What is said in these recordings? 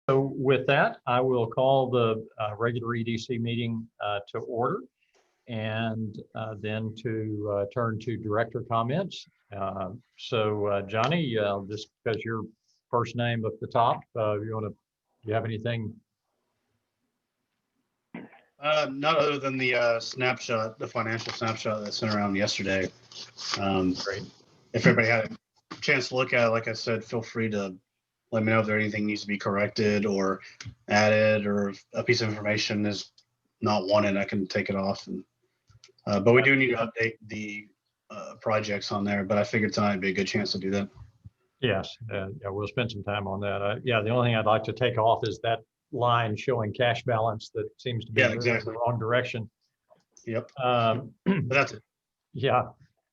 So with that, I will call the regular EDC meeting to order, and then to turn to director comments. Johnny, just because your first name at the top, do you have anything? Not other than the snapshot, the financial snapshot that sent around yesterday. Great. If everybody had a chance to look at it, like I said, feel free to let me know if there anything needs to be corrected or added, or if a piece of information is not wanted, I can take it off. And but we do need to update the projects on there. But I figured tonight would be a good chance to do that. Yes, yeah, we'll spend some time on that. Yeah, the only thing I'd like to take off is that line showing cash balance that seems to be exactly the wrong direction. Yep. But that's it. Yeah.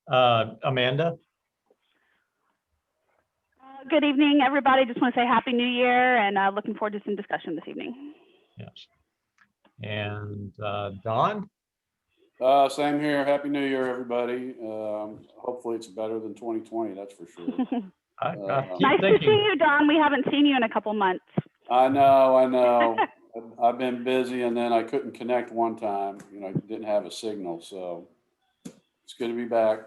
Amanda? Good evening, everybody. Just want to say Happy New Year, and looking forward to some discussion this evening. Yes. And Don? Same here. Happy New Year, everybody. Hopefully it's better than 2020, that's for sure. Nice to see you, Don. We haven't seen you in a couple months. I know. I've been busy, and then I couldn't connect one time. Didn't have a signal, so it's good to be back.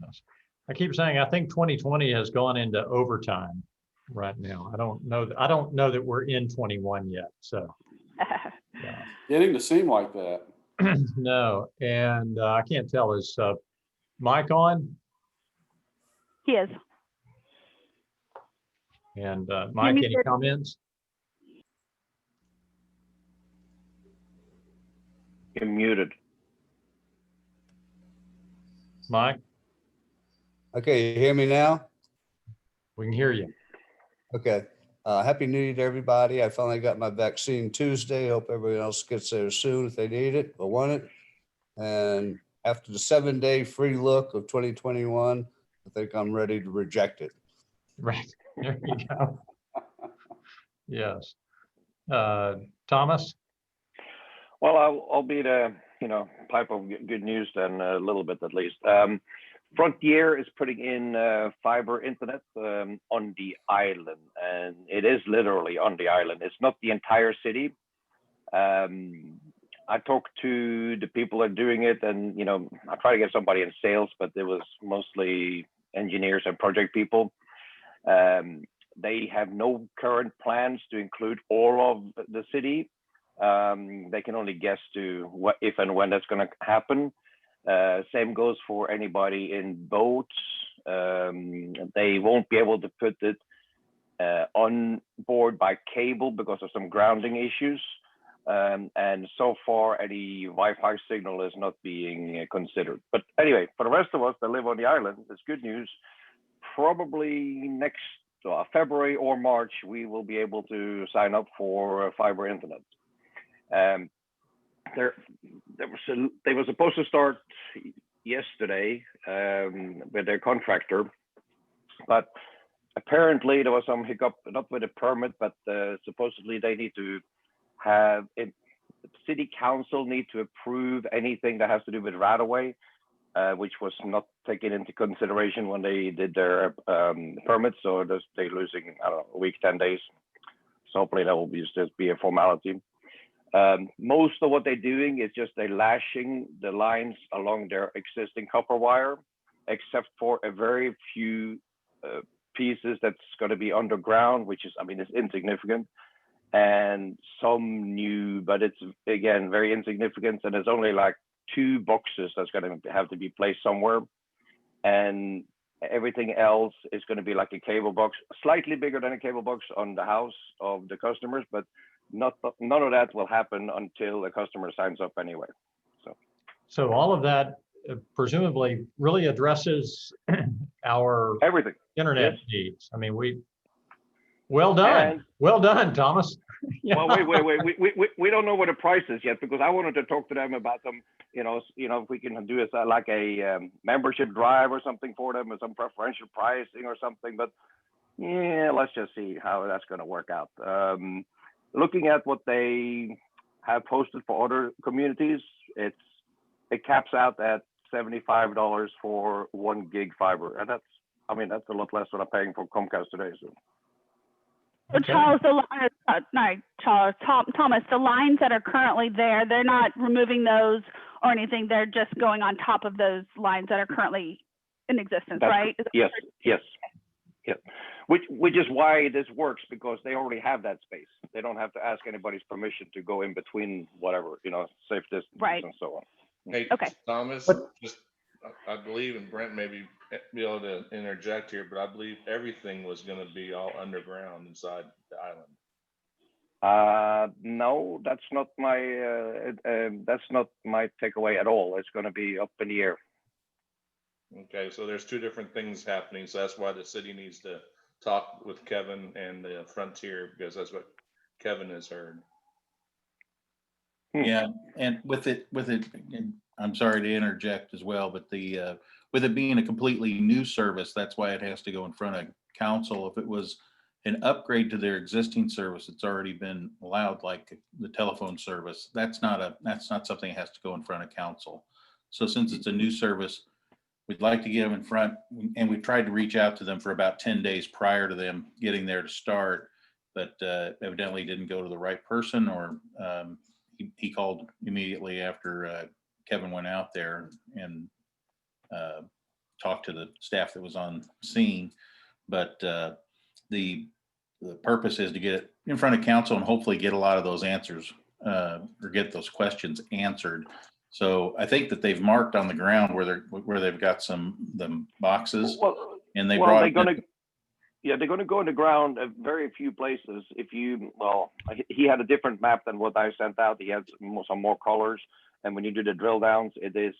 Yes. I keep saying I think 2020 has gone into overtime right now. I don't know that we're in 21 yet. So yeah. Getting to seem like that. No, and I can't tell. Is Mike on? He is. And Mike, any comments? You're muted. Mike? Okay, you hear me now? We can hear you. Okay. Happy New Year to everybody. I finally got my vaccine Tuesday. Hope everyone else gets there soon if they need it or want it. And after the 7-day free look of 2021, I think I'm ready to reject it. Right. There you go. Yes. Thomas? Well, I'll be the type of good news then, a little bit at least. Frontier is putting in fiber internet on the island, and it is literally on the island. It's not the entire city. I talked to the people that are doing it, and I try to get somebody in sales, but it was mostly engineers and project people. They have no current plans to include all of the city. They can only guess to what if and when that's going to happen. Same goes for anybody in boats. They won't be able to put it on board by cable because of some grounding issues. And so far, any Wi-Fi signal is not being considered. But anyway, for the rest of us that live on the island, it's good news. Probably next February or March, we will be able to sign up for fiber internet. They were supposed to start yesterday with their contractor, but apparently there was some hiccup, not with a permit, but supposedly they need to have it. The city council need to approve anything that has to do with right-of-way, which was not taken into consideration when they did their permits. So they're losing, I don't know, a week, 10 days. So hopefully that will just be a formality. Most of what they're doing is just they're lashing the lines along their existing copper wire, except for a very few pieces that's going to be underground, which is, it's insignificant, and some new, but it's again very insignificant, and there's only like 2 boxes that's going to have to be placed somewhere, and everything else is going to be like a cable box, slightly bigger than a cable box on the house of the customers, but none of that will happen until the customer signs up anyway. So all of that presumably really addresses our everything internet needs. Well done, Thomas. Yeah. Well, wait. We don't know what the price is yet, because I wanted to talk to them about them. If we can do it like a membership drive or something for them, or some preferential pricing or something. But yeah, let's just see how that's going to work out. Looking at what they have posted for other communities, it caps out at $75 for 1 gig fiber, and that's a lot less than I'm paying for Comcast today. So. So Okay. Charles, Thomas, the lines that are currently there, they're not removing those or anything. They're just going on top of those lines that are currently in existence, That's- right? Yes, yes, yes. Which is why this works, because they already have that space. They don't have to ask anybody's permission to go in between whatever, safe distance Right. and so on. Hey, Okay. Thomas, But- just, I believe, and Brent may be able to interject here, but I believe everything was gonna be all underground inside the island. No, that's not my takeaway at all. It's going to be up in the air. Okay, so there's two different things happening, so that's why the city needs to talk with Kevin and the Frontier, because that's what Kevin has heard. Yeah, and with it, and I'm sorry to interject as well, but with it being a completely new service, that's why it has to go in front of council. If it was an upgrade to their existing service, it's already been allowed, like the telephone service. That's not something that has to go in front of council. So since it's a new service, we'd like to get them in front, and we've tried to reach out to them for about 10 days prior to them getting there to start, but evidently didn't go to the right person, or he called immediately after Kevin went out there and talked to the staff that was on scene. But the purpose is to get it in front of council and hopefully get a lot of those answers or get those questions answered. So I think that they've marked on the ground where they've got them boxes, Well, and they well, brought they're it. going to. Yeah, they're going to go in the ground at very few places. He had a different map than what I sent out. He had some more colors. And when you do the drill downs, it is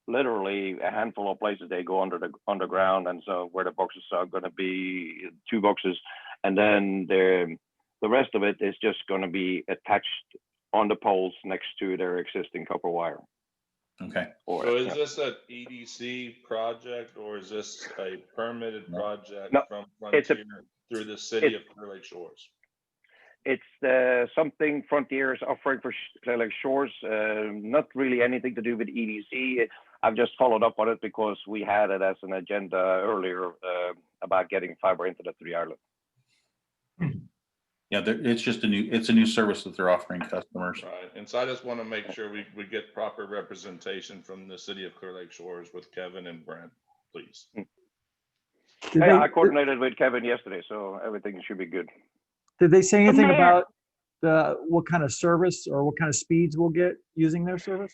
literally a handful of places they go underground. And so where the boxes are going to be 2 boxes. And then the rest of it is just going to be attached on the poles next to their existing copper wire. Okay. So is this an EDC project, or is this a permitted project from Frontier through the city of Clear Lake Shores? It's something Frontier is offering for Clear Lake Shores. Not really anything to do with EDC. I've just followed up on it because we had it as an agenda earlier about getting fiber internet to the island. Yeah, it's a new service that they're offering customers. Right, and so I just want to make sure we get proper representation from the city of Clear Lake Shores with Kevin and Brent, please. Hey, I coordinated with Kevin yesterday, so everything should be good. Did they say anything Mayor. about what kind of service or what kind of speeds we'll get using their service?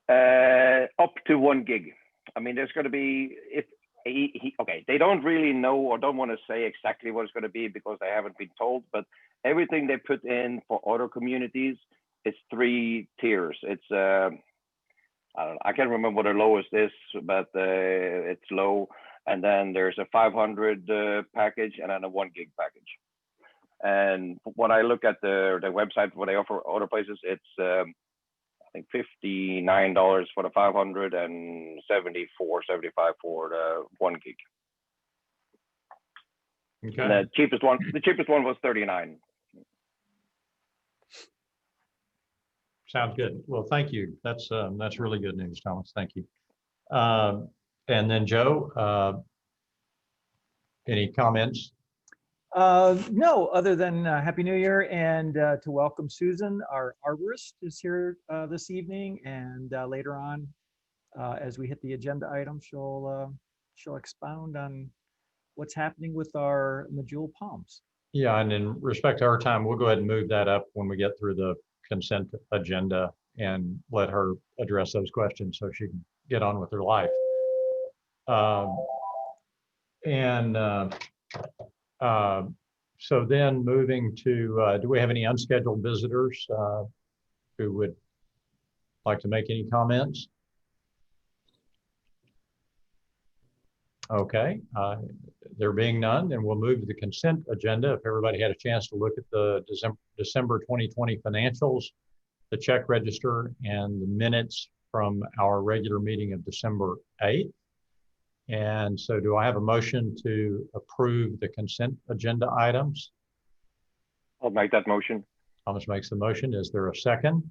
Up to 1 gig. I mean, there's going to be, okay, they don't really know or don't want to say exactly what it's going to be because they haven't been told, but everything they put in for other communities is 3 tiers. It's I don't know, I can't remember what the lowest is, but it's low. And then there's a 500 package and then a 1 gig package. And when I look at the website, what they offer other places, it's I think $59 for the 500 and $74, $75 for the 1 gig. Okay. And the cheapest one was $39. Sounds good. Well, thank you. That's really good news, Thomas. Thank you. And then Joe, any comments? No, other than Happy New Year, and to welcome Susan, our arborist, is here this evening, and later on, as we hit the agenda item, she'll expound on what's happening with our medjool palms. Yeah, and in respect to our time, we'll go ahead and move that up when we get through the consent agenda and let her address those questions so she can get on with her life. So then moving to, do we have any unscheduled visitors who would like to make any comments? Okay, there being none, then we'll move to the consent agenda. If everybody had a chance to look at the December 2020 financials, the check register, and the minutes from our regular meeting of December 8th. And so do I have a motion to approve the consent agenda items? I'll make that motion. Thomas makes the motion. Is there a second?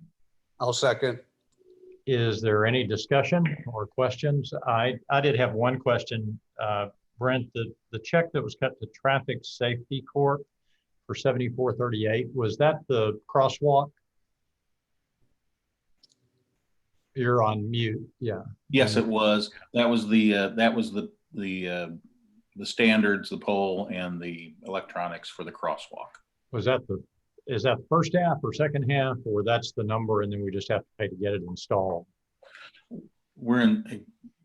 I'll second. Is there any discussion or questions? I did have one question. Brent, the check that was cut to Traffic Safety Corp, for 7438. Was that the crosswalk? You're on mute. Yeah. Yes, it was. That was the standards, the pole, and the electronics for the crosswalk. Was that is that the first half or second half, or that's the number and then we just have to pay to get it installed?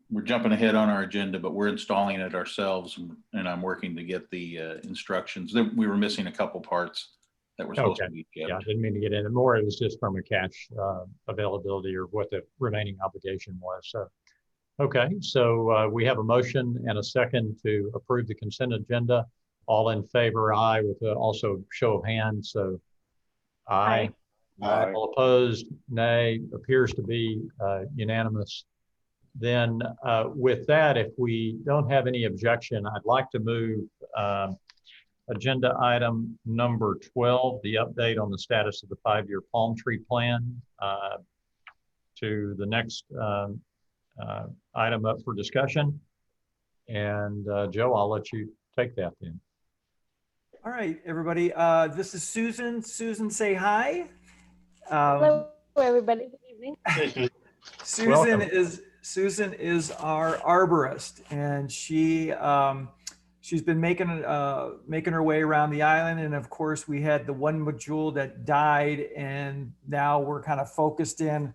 We're jumping ahead on our agenda, but we're installing it ourselves, and I'm working to get the instructions. We were missing a couple parts that were supposed to be shipped. Yeah, I didn't mean to get into more. It was just from a cash availability or what the remaining obligation was. So, okay, so we have a motion and a second to approve the consent agenda. All in favor, aye, with also show of hands. So, aye. Aye. All opposed, nay. Appears to be unanimous. Then with that, if we don't have any objection, I'd like to move agenda item number 12, the update on the status of the 5-year palm tree plan, to the next item up for discussion. And Joe, I'll let you take that then. All right, everybody. This is Susan. Susan, say hi. Hello, everybody. Good evening. Susan is our arborist, and she's been making her way around the island. And of course, we had the one module that died, and now we're kind of focused in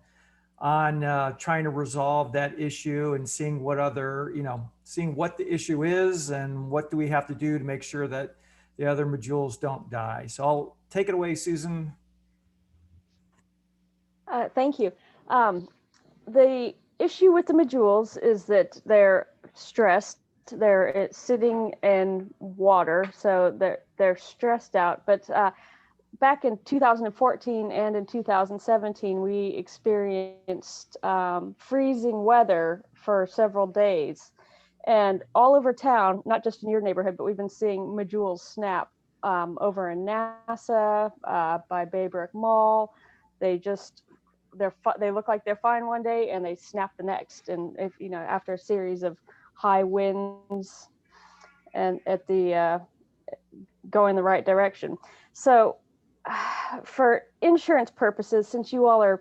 on trying to resolve that issue and seeing what the issue is and what do we have to do to make sure that the other modules don't die. So I'll take it away, Susan. Thank you. The issue with the modules is that they're stressed. They're sitting in water, so they're stressed out. But back in 2014 and in 2017, we experienced freezing weather for several days. And all over town, not just in your neighborhood, but we've been seeing modules snap over in NASA, by Baybrook Mall. They look like they're fine one day and they snap the next. And if after a series of high winds and at the going the right direction. So for insurance purposes, since you all are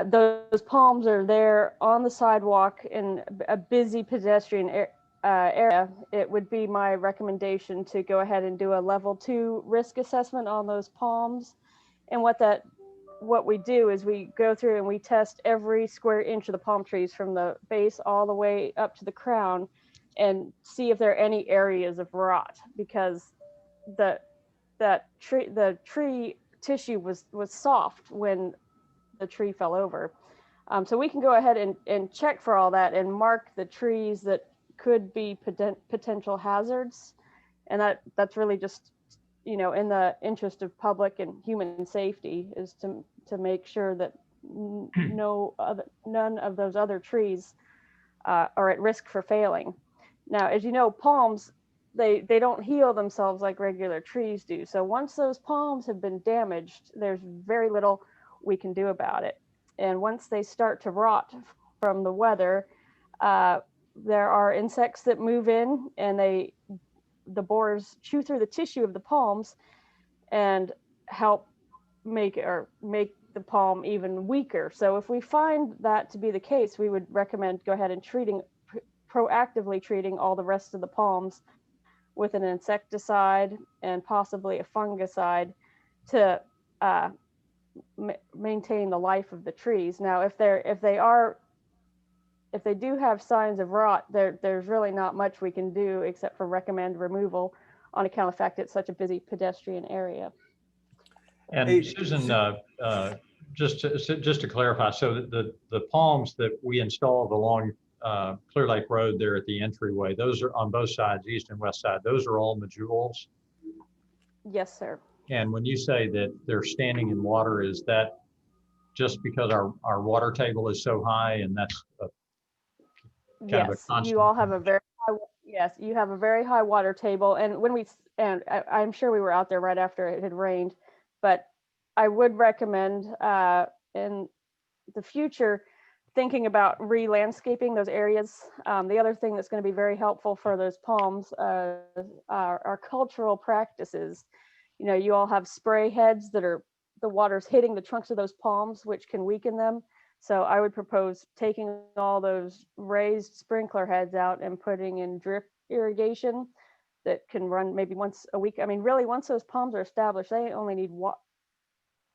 those palms are there on the sidewalk in a busy pedestrian area, it would be my recommendation to go ahead and do a level 2 risk assessment on those palms. And what we do is we go through and we test every square inch of the palm trees from the base all the way up to the crown and see if there are any areas of rot, because the tree tissue was soft when the tree fell over. So we can go ahead and check for all that and mark the trees that could be potential hazards. And that's really just, in the interest of public and human safety, is to make sure that none of those other trees are at risk for failing. Now, as you know, palms, they don't heal themselves like regular trees do. So once those palms have been damaged, there's very little we can do about it. And once they start to rot from the weather, there are insects that move in, and the borers chew through the tissue of the palms and help make the palm even weaker. So if we find that to be the case, we would recommend go ahead and proactively treating all the rest of the palms with an insecticide and possibly a fungicide to maintain the life of the trees. Now, if they do have signs of rot, there's really not much we can do except for recommend removal on account of the fact it's such a busy pedestrian area. And hey, Susan, just to clarify, so the palms that we installed along Clear Lake Road there at the entryway, those are on both sides, east and west side, those are all modules? Yes, sir. And when you say that they're standing in water, is that just because our water table is so high, and that's yes, you all have a very high, yes, you have a very high water table. And I'm sure we were out there right after it had rained, but I would recommend in the future thinking about re-landscaping those areas. The other thing that's going to be very helpful for those palms are cultural practices. you know, you all have spray heads that are, the water's hitting the trunks of those palms, which can weaken them. So I would propose taking all those raised sprinkler heads out and putting in drip irrigation that can run maybe once a week. I mean, really, once those palms are established, they only need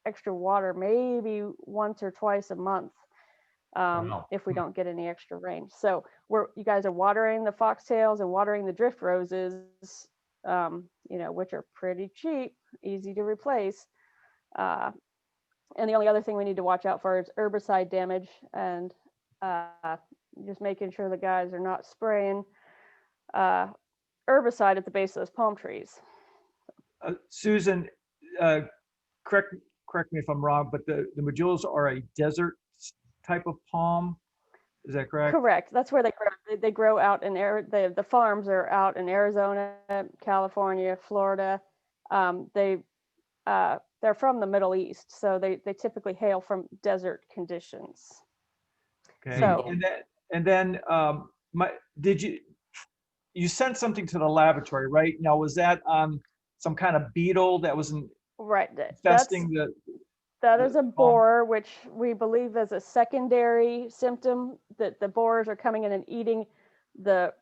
extra water maybe once or twice a month, Wow. if we don't get any extra rain. So you guys are watering the foxtails and watering the drift roses, you know, which are pretty cheap, easy to replace. And the only other thing we need to watch out for is herbicide damage, and just making sure the guys are not spraying herbicide at the base of those palm trees. Susan, correct me if I'm wrong, but the Majules are a desert type of palm. Is that correct? Correct. That's where they grow. They grow out in the farms are out in Arizona, California, Florida. They're from the Middle East, so they typically hail from desert conditions. Okay. So, and then you sent something to the laboratory, right? Now, was that some kind of beetle that was right. infesting That is a borer, which we believe is a secondary symptom, that the borers are coming in and eating the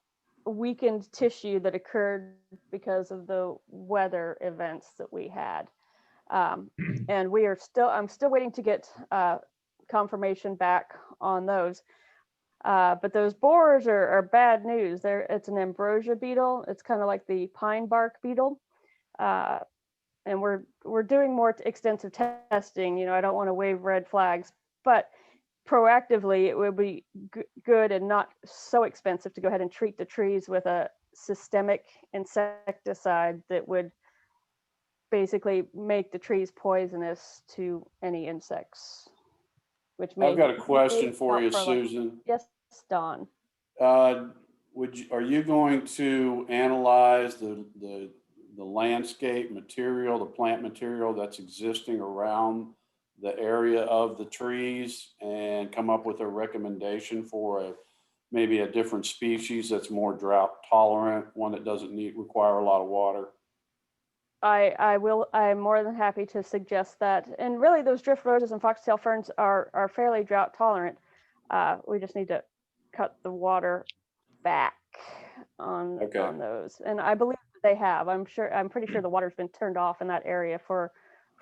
weakened tissue that occurred because of the weather events that we had. And I'm still waiting to get confirmation back on those. But those borers are bad news. It's an ambrosia beetle. It's kind of like the pine bark beetle. And we're doing more extensive testing. You know, I don't want to wave red flags, but proactively, it would be good and not so expensive to go ahead and treat the trees with a systemic insecticide that would basically make the trees poisonous to any insects. Which may. I've got a question for you, like, Susan. yes, Don. Are you going to analyze the landscape material, the plant material that's existing around the area of the trees, and come up with a recommendation for maybe a different species that's more drought tolerant, one that doesn't require a lot of water? I will. I'm more than happy to suggest that. And really, those drift roses and foxtail ferns are fairly drought tolerant. We just need to cut the water back on those. And I believe they have. I'm pretty sure the water's been turned off in that area for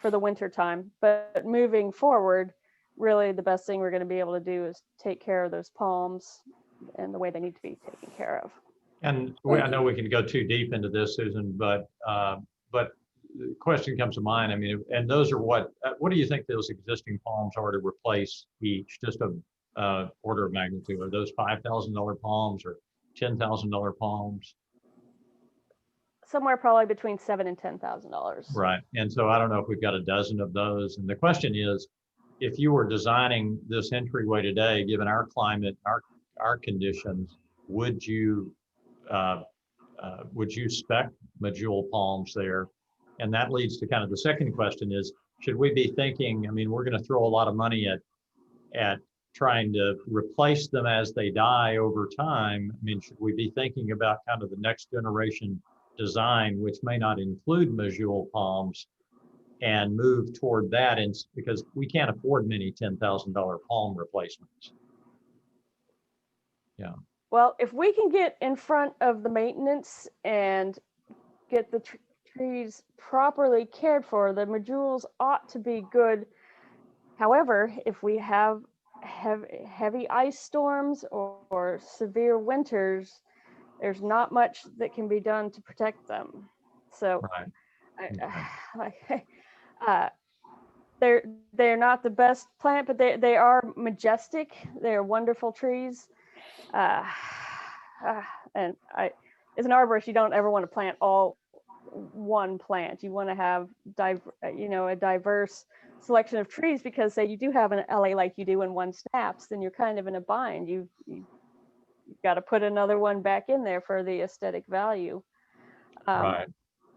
the winter time. But moving forward, really the best thing we're going to be able to do is take care of those palms and the way they need to be taken care of. And I know we can go too deep into this, Susan, but the question comes to mind. I mean, and those are what do you think those existing palms are to replace each? Just a order of magnitude. Are those $5,000 palms or $10,000 palms? Somewhere probably between $7,000 and $10,000. Right. And so I don't know if we've got a dozen of those. And the question is, if you were designing this entryway today, given our climate, our conditions, would you spec Medjool palms there? And that leads to kind of the second question is, should we be thinking, I mean, we're going to throw a lot of money at trying to replace them as they die over time. I mean, should we be thinking about kind of the next generation design, which may not include Medjool palms, and move toward that? And because we can't afford many $10,000 palm replacements. Yeah. Well, if we can get in front of the maintenance and get the trees properly cared for, the Medjools ought to be good. However, if we have heavy ice storms or severe winters, there's not much that can be done to protect them. So they're not the best plant, but they are majestic. They're wonderful trees. And as an arborist, you don't ever want to plant all one plant. You want to have a diverse selection of trees, because say you do have an LA like you do and one snaps, then you're kind of in a bind. You've got to put another one back in there for the aesthetic value. Right.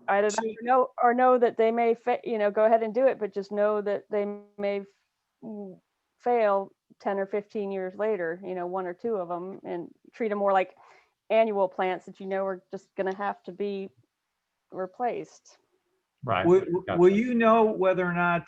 Either that or know that they may go ahead and do it, but just know that they may fail 10 or 15 years later, one or two of them, and treat them more like annual plants that are just going to have to be replaced. Right. Will Gotcha. you know whether or not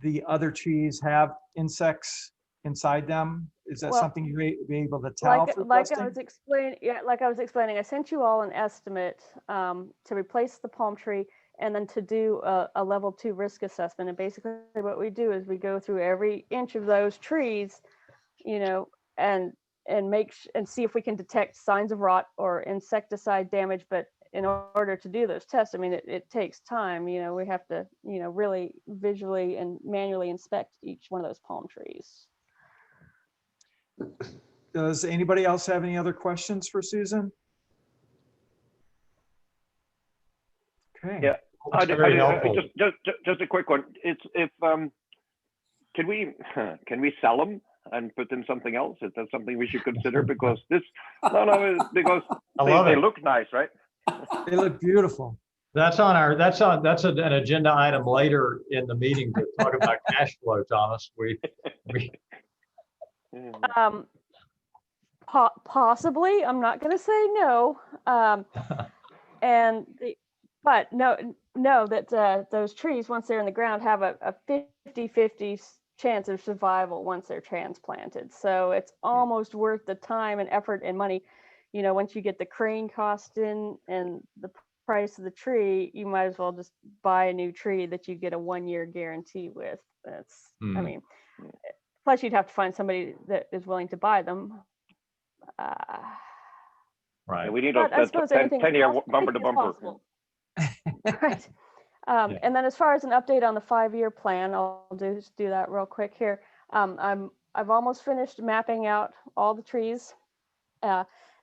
the other trees have insects inside them? Is that Well, something you're be able to tell Like, through like I testing? was explaining, yeah, like I was explaining, I sent you all an estimate to replace the palm tree and then to do a level 2 risk assessment. And basically what we do is we go through every inch of those trees, you know, and and see if we can detect signs of rot or insecticide damage. But in order to do those tests, I mean, it takes time. You know, we have to, you know, really visually and manually inspect each one of those palm trees. Does anybody else have any other questions for Susan? Okay. Yeah. That's very helpful. Just a quick one. It's if can we sell them and put in something else? Is that something we should consider? Because this because they look nice, right? They look beautiful. That's on our, that's an agenda item later in the meeting to talk about cash flow, Thomas. We Possibly, I'm not going to say no. But know that those trees, once they're in the ground, have a 50-50 chance of survival once they're transplanted. So it's almost worth the time and effort and money. You know, once you get the crane cost in and the price of the tree, you might as well just buy a new tree that you get a 1-year guarantee with. That's, I mean, plus you'd have to find somebody that is willing to buy them. right. We need But I a suppose 10-year bumper to bumper. Right. And then as far as an update on the 5-year plan, I'll just do that real quick here. I've almost finished mapping out all the trees.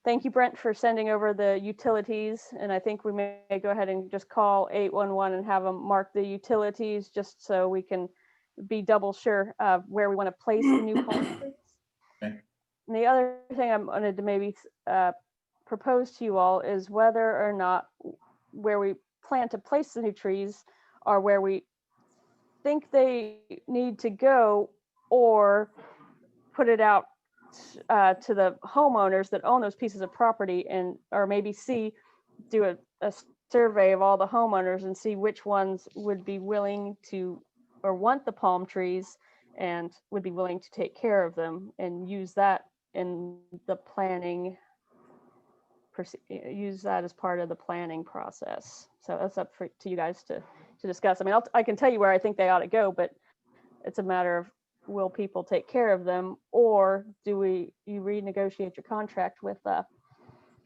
Thank you, Brent, for sending over the utilities. And I think we may go ahead and just call 811 and have them mark the utilities just so we can be double sure of where we want to place the new palm trees. Okay. And the other thing I wanted to maybe propose to you all is whether or not where we plan to place the new trees are where we think they need to go, or put it out to the homeowners that own those pieces of property, and or maybe do a survey of all the homeowners and see which ones would be willing to or want the palm trees and would be willing to take care of them, and use that in the planning, use that as part of the planning process. So that's up to you guys to discuss. I mean, I can tell you where I think they ought to go, but it's a matter of, will people take care of them, or do you renegotiate your contract with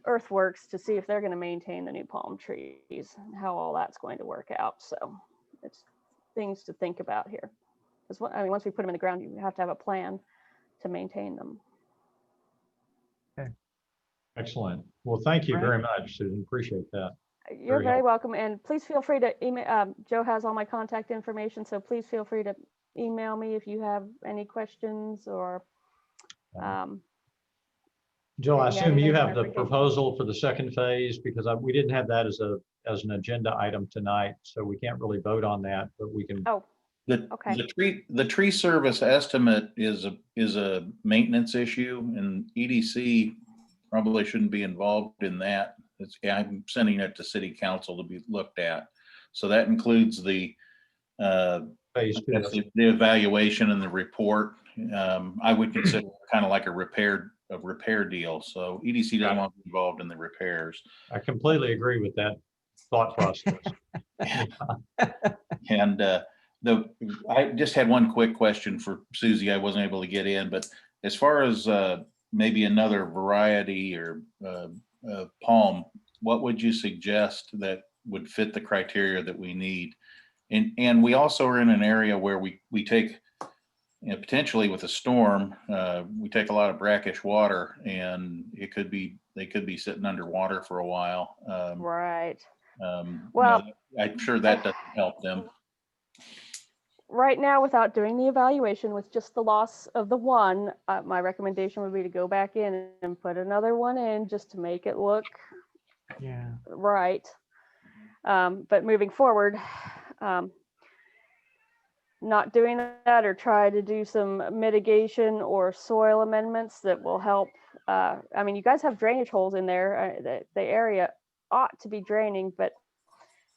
Earthworks to see if they're going to maintain the new palm trees, and how all that's going to work out. So it's things to think about here. Because I mean, once we put them in the ground, you have to have a plan to maintain them. Excellent. Well, thank you very much, Susan. Appreciate that. You're very welcome. And please feel free to email. Joe has all my contact information, so please feel free to email me if you have any questions or. Jill, I assume you have the proposal for the second phase, because we didn't have that as an agenda item tonight, so we can't really vote on that, but we can. Oh, okay. The tree service estimate is a maintenance issue, and EDC probably shouldn't be involved in that. I'm sending it to City Council to be looked at. So that includes the phase 2. The evaluation and the report. I would consider kind of like a repair deal. So EDC doesn't want to be involved in the repairs. I completely agree with that thought process. And I just had one quick question for Susie. I wasn't able to get in, but as far as maybe another variety or palm, what would you suggest that would fit the criteria that we need? And we also are in an area where we take, potentially with a storm, we take a lot of brackish water, and they could be sitting underwater for a while. Right. Well, I'm sure that doesn't help them. Right now, without doing the evaluation, with just the loss of the one, my recommendation would be to go back in and put another one in just to make it look right. But moving forward, not doing that, or try to do some mitigation or soil amendments that will help. I mean, you guys have drainage holes in there. The area ought to be draining, but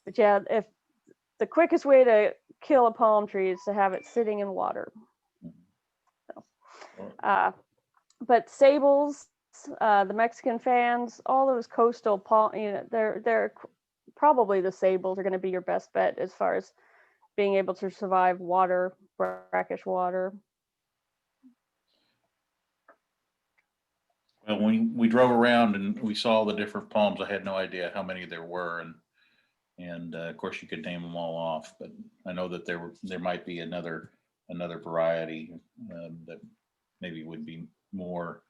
But yeah, if the quickest way to kill a palm tree is to have it sitting in water. So, but sables, the Mexican fans, all those coastal palm, they're probably the sables are going to be your best bet as far as being able to survive water, brackish water. Well, when we drove around and we saw the different palms, I had no idea how many there were, and of course you could name them all off. But I know that there might be another variety that maybe would be more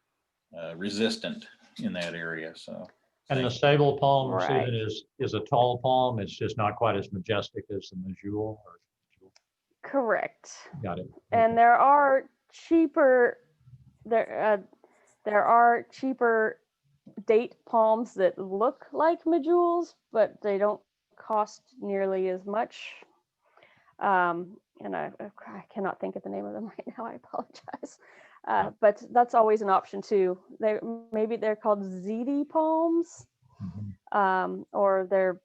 resistant in that area. So. And the sable palm, Right. Susan, is a tall palm. It's just not quite as majestic as the medjool. Correct. Got it. And there are cheaper date palms that look like medjools, but they don't cost nearly as much. And I cannot think of the name of them right now. I apologize. But that's always an option too. Maybe they're called ZD palms, or they're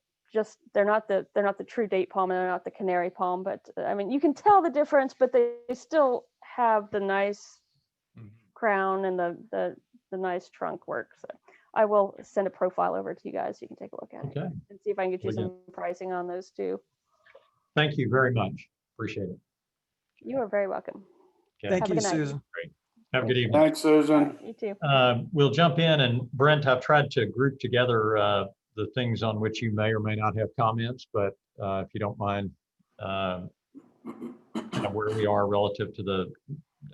not the true date palm, and they're not the canary palm. But I mean, you can tell the difference, but they still have the nice crown and the nice trunk work. So I will send a profile over to you guys so you can take a look at it and see if I can get you some pricing on those too. Thank you very much. Appreciate it. You are very welcome. Okay. Thank you, Susan. Great. Have a good evening. Thanks, Susan. You too. We'll jump in, and Brent, I've tried to group together the things on which you may or may not have comments, but if you don't mind, kind of where we are relative to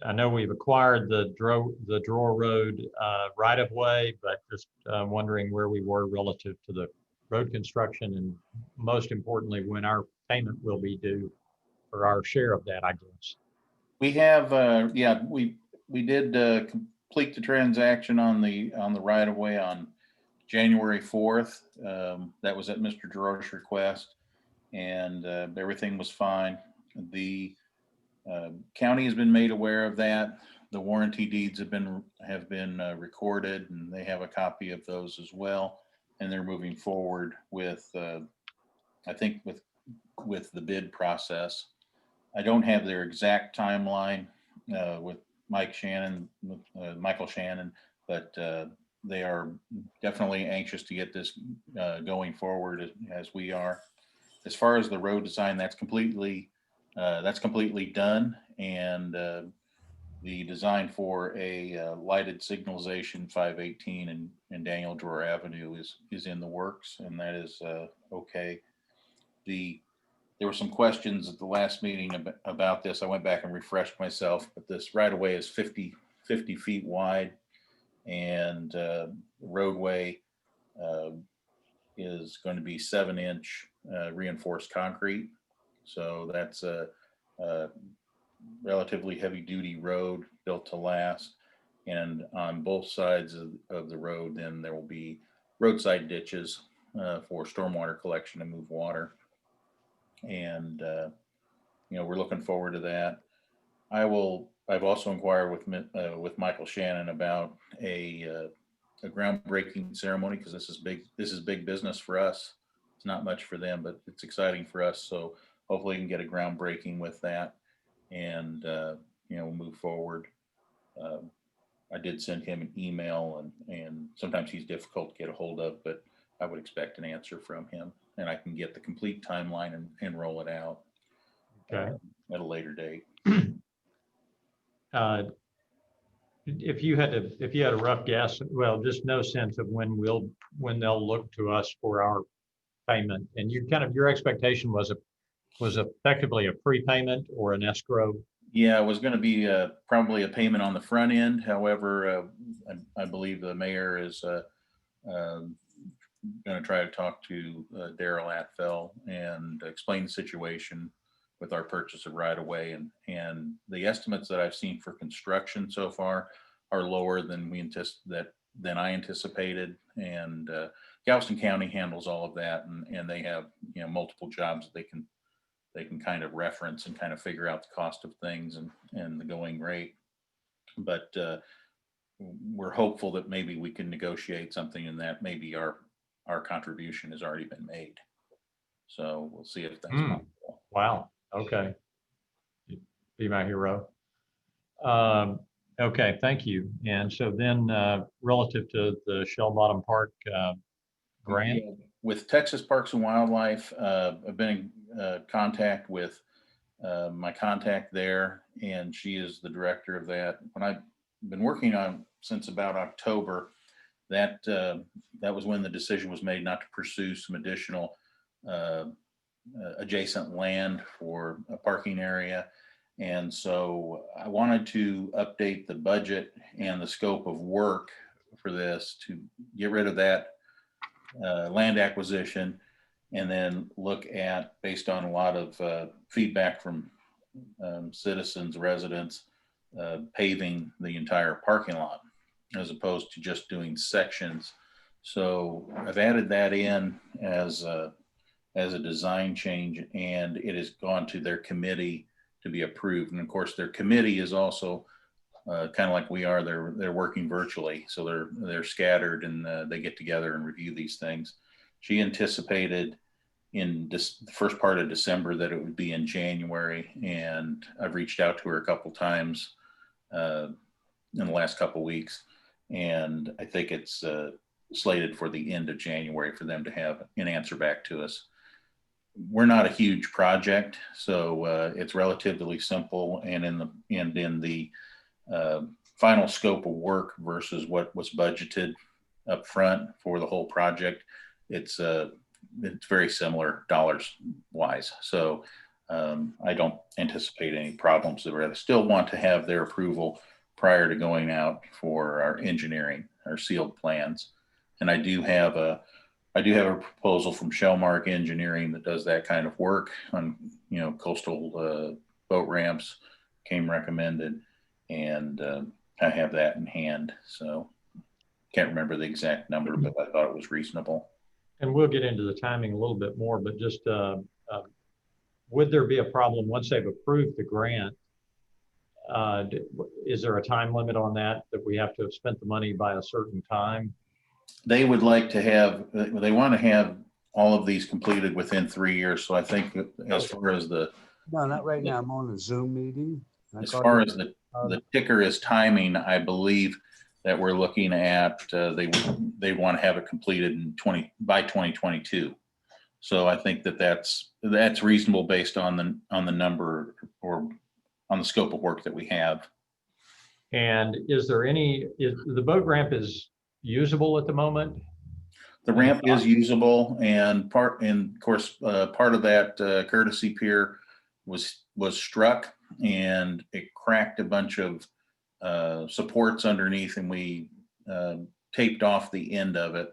I know we've acquired the Drawer Road right of way, but just wondering where we were relative to the road construction, and most importantly, when our payment will be due for our share of that, I guess. We have, we did complete the transaction on the right of way on January 4th. That was at Mr. Drawer's request, and everything was fine. The county has been made aware of that. The warranty deeds have been recorded, and they have a copy of those as well. And they're moving forward with, I think, with the bid process. I don't have their exact timeline with Michael Shannon, but they are definitely anxious to get this going forward as we are. As far as the road design, that's completely done, and the design for a lighted signalization 518 and Daniel Drawer Avenue is in the works, and that is okay. There were some questions at the last meeting about this. I went back and refreshed myself, but this right of way is 50 feet wide, and the roadway is going to be 7-inch reinforced concrete. So that's a relatively heavy duty road built to last. And on both sides of the road, then there will be roadside ditches for stormwater collection and move water. And we're looking forward to that. I've also inquired with Michael Shannon about a groundbreaking ceremony, because this is big business for us. It's not much for them, but it's exciting for us. So hopefully we can get a groundbreaking with that, and we'll move forward. I did send him an email, and sometimes he's difficult to get a hold of, but I would expect an answer from him, and I can get the complete timeline and roll it out at a later date. If you had a rough guess, well, just no sense of when they'll look to us for our payment, and your expectation was effectively a prepayment or an escrow. Yeah, it was going to be probably a payment on the front end. However, I believe the mayor is going to try to talk to Daryl Atfell and explain the situation with our purchase of right of way, and the estimates that I've seen for construction so far are lower than than I anticipated. And Galveston County handles all of that, and they have multiple jobs that they can kind of reference and kind of figure out the cost of things and the going rate. But we're hopeful that maybe we can negotiate something, and that maybe our contribution has already been made. So we'll see if that's Hmm. possible. Wow. Okay. Be my hero. Okay, thank you. And so then relative to the Shell Bottom Park grant, Yeah, with Texas Parks and Wildlife, I've been in contact with my contact there, and she is the director of that. When I've been working on since about October, that was when the decision was made not to pursue some additional adjacent land for a parking area. And so I wanted to update the budget and the scope of work for this to get rid of that land acquisition, and then look at, based on a lot of feedback from citizens, residents, paving the entire parking lot as opposed to just doing sections. So I've added that in as a design change, and it has gone to their committee to be approved. And of course, their committee is also kind of like we are. They're working virtually, so they're scattered, and they get together and review these things. She anticipated in the first part of December that it would be in January, and I've reached out to her a couple times in the last couple weeks, and I think it's slated for the end of January for them to have an answer back to us. We're not a huge project, so it's relatively simple, and in the final scope of work versus what was budgeted up front for the whole project, it's very similar dollars wise. So I don't anticipate any problems there. I still want to have their approval prior to going out for our engineering, our sealed plans. And I do have a proposal from Shellmark Engineering that does that kind of work on, coastal boat ramps, came recommended, and I have that in hand. So can't remember the exact number, but I thought it was reasonable. and we'll get into the timing a little bit more, but just would there be a problem once they've approved the grant? Is there a time limit on that we have to have spent the money by a certain time? They would like to have, they want to have all of these completed within 3 years. So I think as far as No, not right now. I'm on a Zoom meeting. as far as the ticker is timing, I believe that we're looking at, they want to have it completed by 2022. So I think that's reasonable based on the number or on the scope of work that we have. And is the boat ramp is usable at the moment? The ramp is usable, and of course, part of that courtesy pier was struck, and it cracked a bunch of supports underneath, and we taped off the end of it.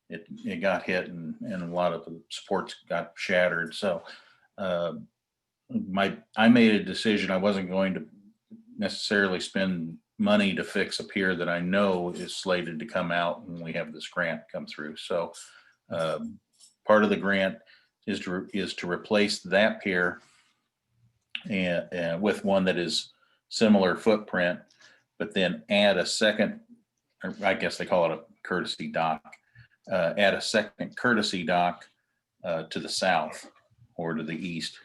It got hit, and a lot of the supports got shattered. So I made a decision. I wasn't going to necessarily spend money to fix a pier that I know is slated to come out when we have this grant come through. So part of the grant is to replace that pier and with one that is similar footprint, but then add a second, or I guess they call it a courtesy dock, add a second courtesy dock to the south or to the east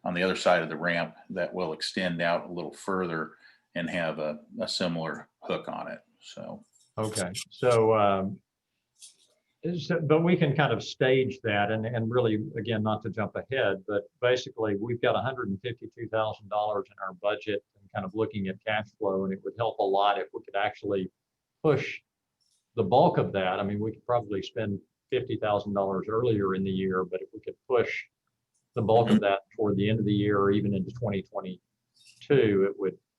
on the other side of the ramp that will extend out a little further and have a similar hook on it. So Okay, so but we can kind of stage that, and really, again, not to jump ahead, but basically we've got $152,000 in our budget, and kind of looking at cash flow, and it would help a lot if we could actually push the bulk of that. I mean, we could probably spend $50,000 earlier in the year, but if we could push the bulk of that toward the end of the year or even into 2022,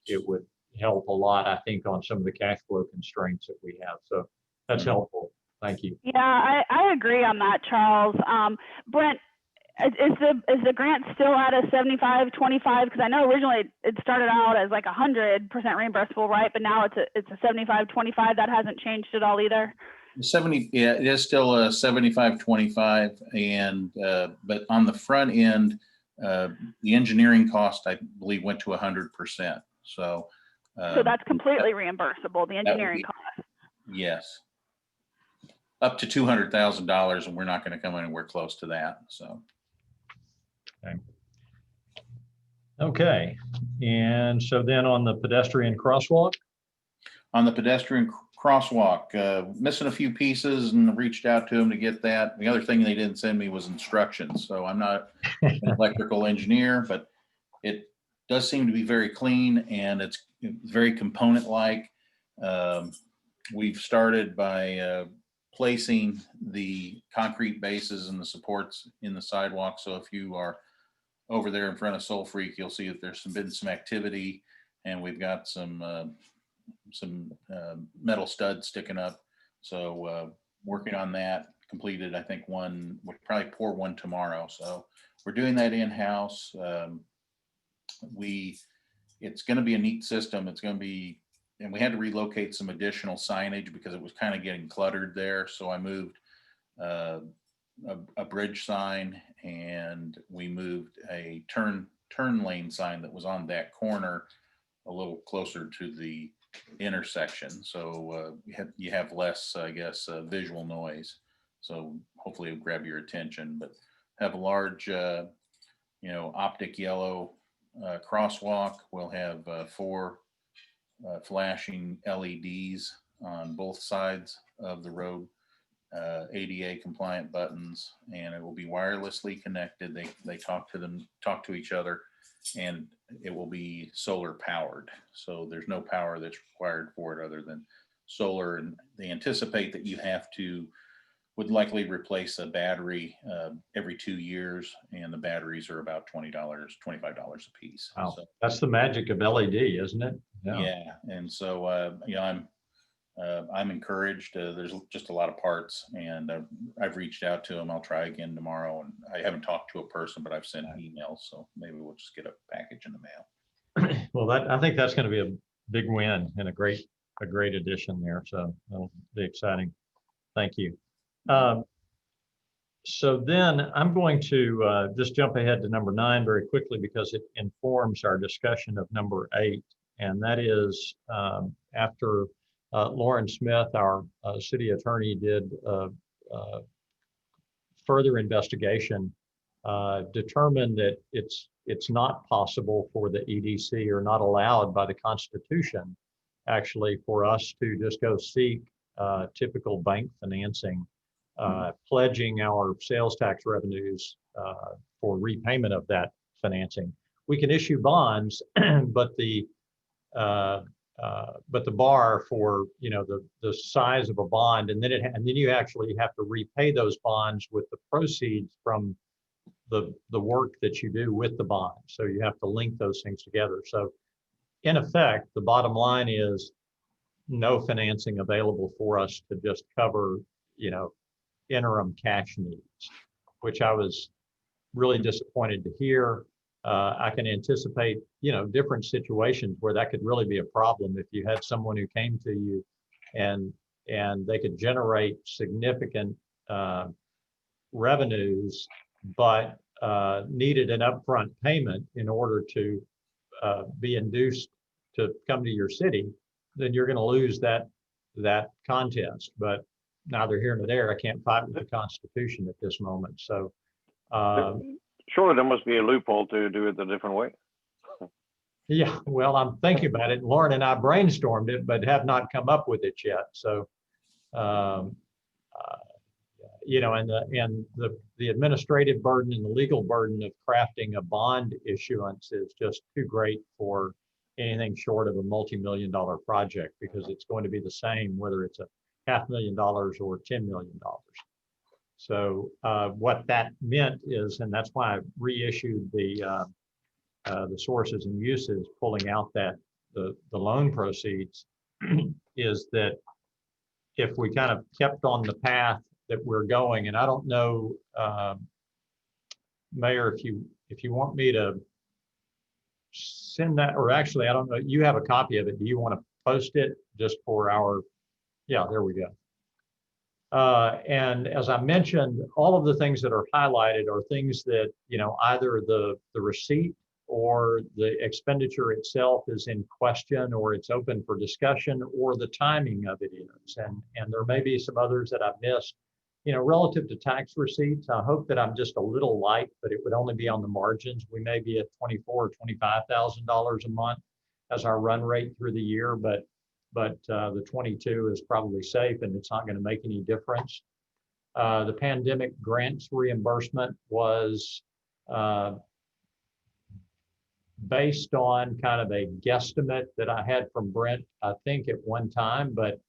it would help a lot, I think, on some of the cash flow constraints that we have. So that's helpful. Thank you. Yeah, I agree on that, Charles. Brent, is the grant still at a 75-25? Because I know originally it started out as like 100% reimbursable, right? But now it's a 75-25. That hasn't changed at all either. 70, yeah, it is still a 75-25, and but on the front end, the engineering cost, I believe, went to 100%. So that's completely reimbursable, the engineering cost. Yes, up to $200,000, and we're not going to come anywhere close to that. So Okay, and so then on the pedestrian crosswalk, On the pedestrian crosswalk, missing a few pieces and reached out to them to get that. The other thing they didn't send me was instructions. So I'm not an electrical engineer, but it does seem to be very clean and it's very component-like. We've started by placing the concrete bases and the supports in the sidewalk. So if you are over there in front of Soul Freak, you'll see that there's been some activity, and we've got some metal studs sticking up. So working on that, completed, I think one, we'll probably pour one tomorrow. So we're doing that in-house. It's going to be a neat system. It's going to be, and we had to relocate some additional signage because it was kind of getting cluttered there. So I moved a bridge sign, and we moved a turn lane sign that was on that corner a little closer to the intersection. So you have less, I guess, visual noise. So hopefully it'll grab your attention, but have a large, optic yellow crosswalk. We'll have 4 flashing LEDs on both sides of the road, ADA compliant buttons, and it will be wirelessly connected. They talk to each other, and it will be solar powered. So there's no power that's required for it other than solar. And they anticipate that you would likely replace a battery every 2 years, and the batteries are about $20, $25 a piece. wow, So, that's the magic of LED, isn't it? yeah. And so, I'm encouraged. There's just a lot of parts, and I've reached out to them. I'll try again tomorrow, and I haven't talked to a person, but I've sent emails, so maybe we'll just get a package in the mail. Well, I think that's going to be a big win and a great addition there. So that'll be exciting. Thank you. So then I'm going to just jump ahead to number 9 very quickly because it informs our discussion of number 8, and that is after Lauren Smith, our city attorney, did further investigation, determined that it's not possible for the EDC, or not allowed by the Constitution, actually, for us to just go seek typical bank financing, pledging our sales tax revenues for repayment of that financing. We can issue bonds, but the bar for the size of a bond, and then you actually have to repay those bonds with the proceeds from the work that you do with the bond. So you have to link those things together. So in effect, the bottom line is no financing available for us to just cover interim cash needs, which I was really disappointed to hear. I can anticipate, different situations where that could really be a problem if you had someone who came to you and they could generate significant revenues, but needed an upfront payment in order to be induced to come to your city, then you're going to lose that contest. But neither here nor there. I can't fight with the Constitution at this moment. So surely there must be a loophole to do it a different way. Yeah, well, I'm thinking about it. Lauren and I brainstormed it, but have not come up with it yet. So, and the administrative burden and the legal burden of crafting a bond issuance is just too great for anything short of a multi-million-dollar project, because it's going to be the same whether it's $500,000 or $10 million. So what that meant is, and that's why I reissued the sources and uses, pulling out that the loan proceeds, is that if we kind of kept on the path that we're going, and I don't know, Mayor, if you want me to send that, or actually, I don't know, you have a copy of it. Do you want to post it just for our, yeah, there we go. And as I mentioned, all of the things that are highlighted are things that, either the receipt or the expenditure itself is in question, or it's open for discussion, or the timing of it is. And there may be some others that I've missed relative to tax receipts, I hope that I'm just a little light, but it would only be on the margins. We may be at $24,000 or $25,000 a month as our run rate through the year, but the 22 is probably safe and it's not going to make any difference. The pandemic grants reimbursement was based on kind of a guesstimate that I had from Brent, I think at one time, but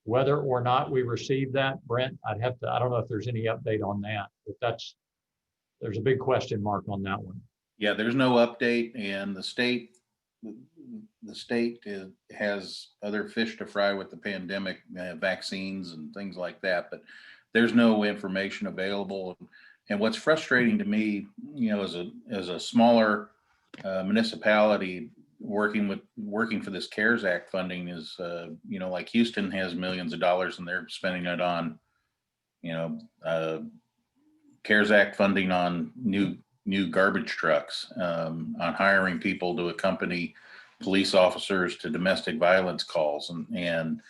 whether or not we received that, Brent, I don't know if there's any update on that, but there's a big question mark on that one. Yeah, there's no update, and the state has other fish to fry with the pandemic, vaccines and things like that, but there's no information available. And what's frustrating to me, as a smaller municipality working for this CARES Act funding is, like Houston has millions of dollars and they're spending it on, CARES Act funding on new garbage trucks, on hiring people to accompany police officers to domestic violence calls, and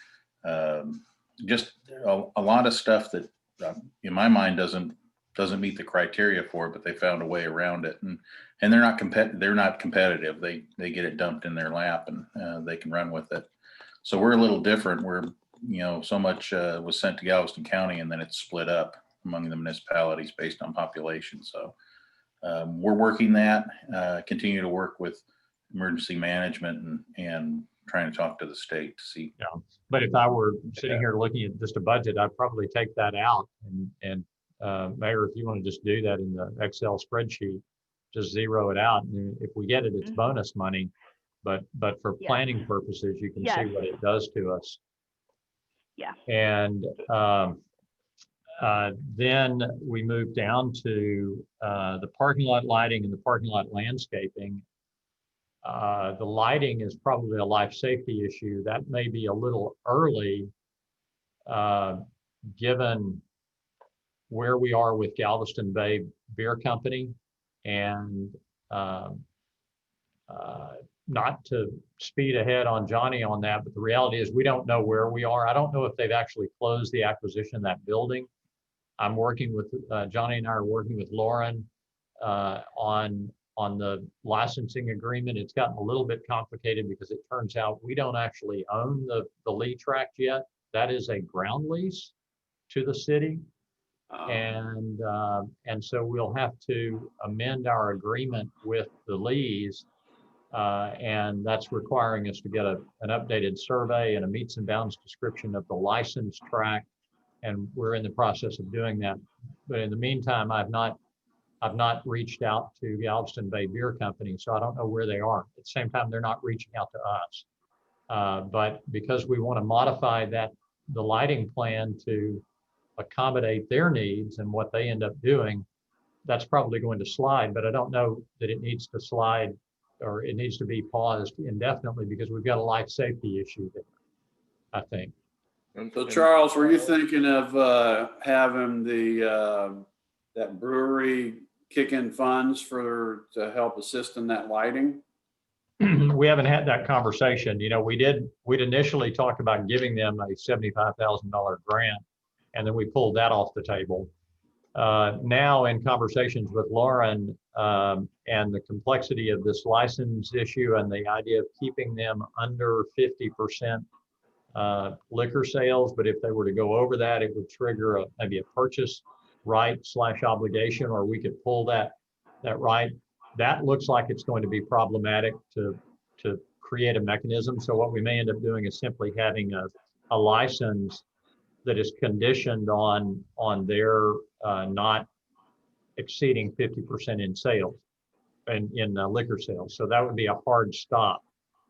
just a lot of stuff that in my mind doesn't meet the criteria for it, but they found a way around it, and they're not competitive. They get it dumped in their lap and they can run with it. So we're a little different. We're, so much was sent to Galveston County and then it's split up among the municipalities based on population. So we're working that, continue to work with emergency management and trying to talk to the state to see. Yeah, but if I were sitting here looking at just a budget, I'd probably take that out and Mayor, if you want to just do that in the Excel spreadsheet, just zero it out. And if we get it, it's bonus money. But for planning purposes, you can see what it does to us. Yeah. And then we move down to the parking lot lighting and the parking lot landscaping. The lighting is probably a life safety issue. That may be a little early, given where we are with Galveston Bay Beer Company, and not to speed ahead on Johnny on that, but the reality is we don't know where we are. I don't know if they've actually closed the acquisition of that building. I'm working with, Johnny and I are working with Lauren on the licensing agreement. It's gotten a little bit complicated because it turns out we don't actually own the Lee tract yet. That is a ground lease to the city. And so we'll have to amend our agreement with the Lees, and that's requiring us to get an updated survey and a meets and bounds description of the licensed tract, and we're in the process of doing that. But in the meantime, I've not reached out to Galveston Bay Beer Company, so I don't know where they are. At the same time, they're not reaching out to us. But because we want to modify the lighting plan to accommodate their needs and what they end up doing, that's probably going to slide, but I don't know that it needs to slide or it needs to be paused indefinitely because we've got a life safety issue there, I think. So Charles, were you thinking of having that brewery kick in funds to help assist in that lighting? We haven't had that conversation. We'd initially talked about giving them a $75,000 grant, and then we pulled that off the table. Now in conversations with Lauren and the complexity of this license issue and the idea of keeping them under 50% liquor sales, but if they were to go over that, it would trigger maybe a purchase right / obligation, or we could pull that right. That looks like it's going to be problematic to create a mechanism. So what we may end up doing is simply having a license that is conditioned on their not exceeding 50% in sales and in liquor sales. So that would be a hard stop.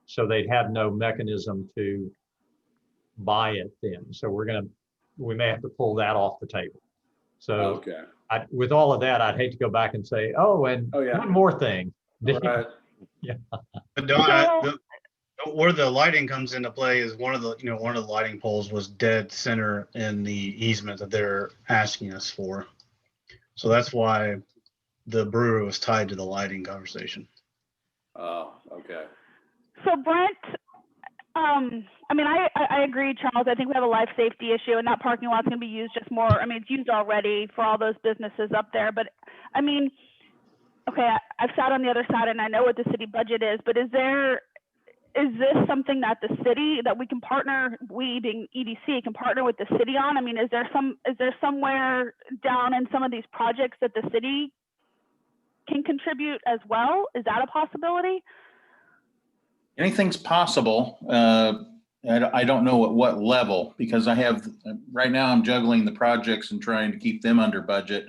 So they'd have no mechanism to buy it then. So we may have to pull that off the table. So okay. With all of that, I'd hate to go back and say, one more thing. Right. Yeah. But where the lighting comes into play is one of the lighting poles was dead center in the easement that they're asking us for. So that's why the brewery was tied to the lighting conversation. Oh, okay. So Brent, I mean, I agree, Charles. I think we have a life safety issue, and that parking lot's going to be used just more. I mean, it's used already for all those businesses up there. But I mean, okay, I've sat on the other side, and I know what the city budget is. But is this something that the city, that we can partner, we being EDC, can partner with the city on? I mean, is there somewhere down in some of these projects that the city can contribute as well? Is that a possibility? Anything's possible. I don't know at what level, because right now I'm juggling the projects and trying to keep them under budget.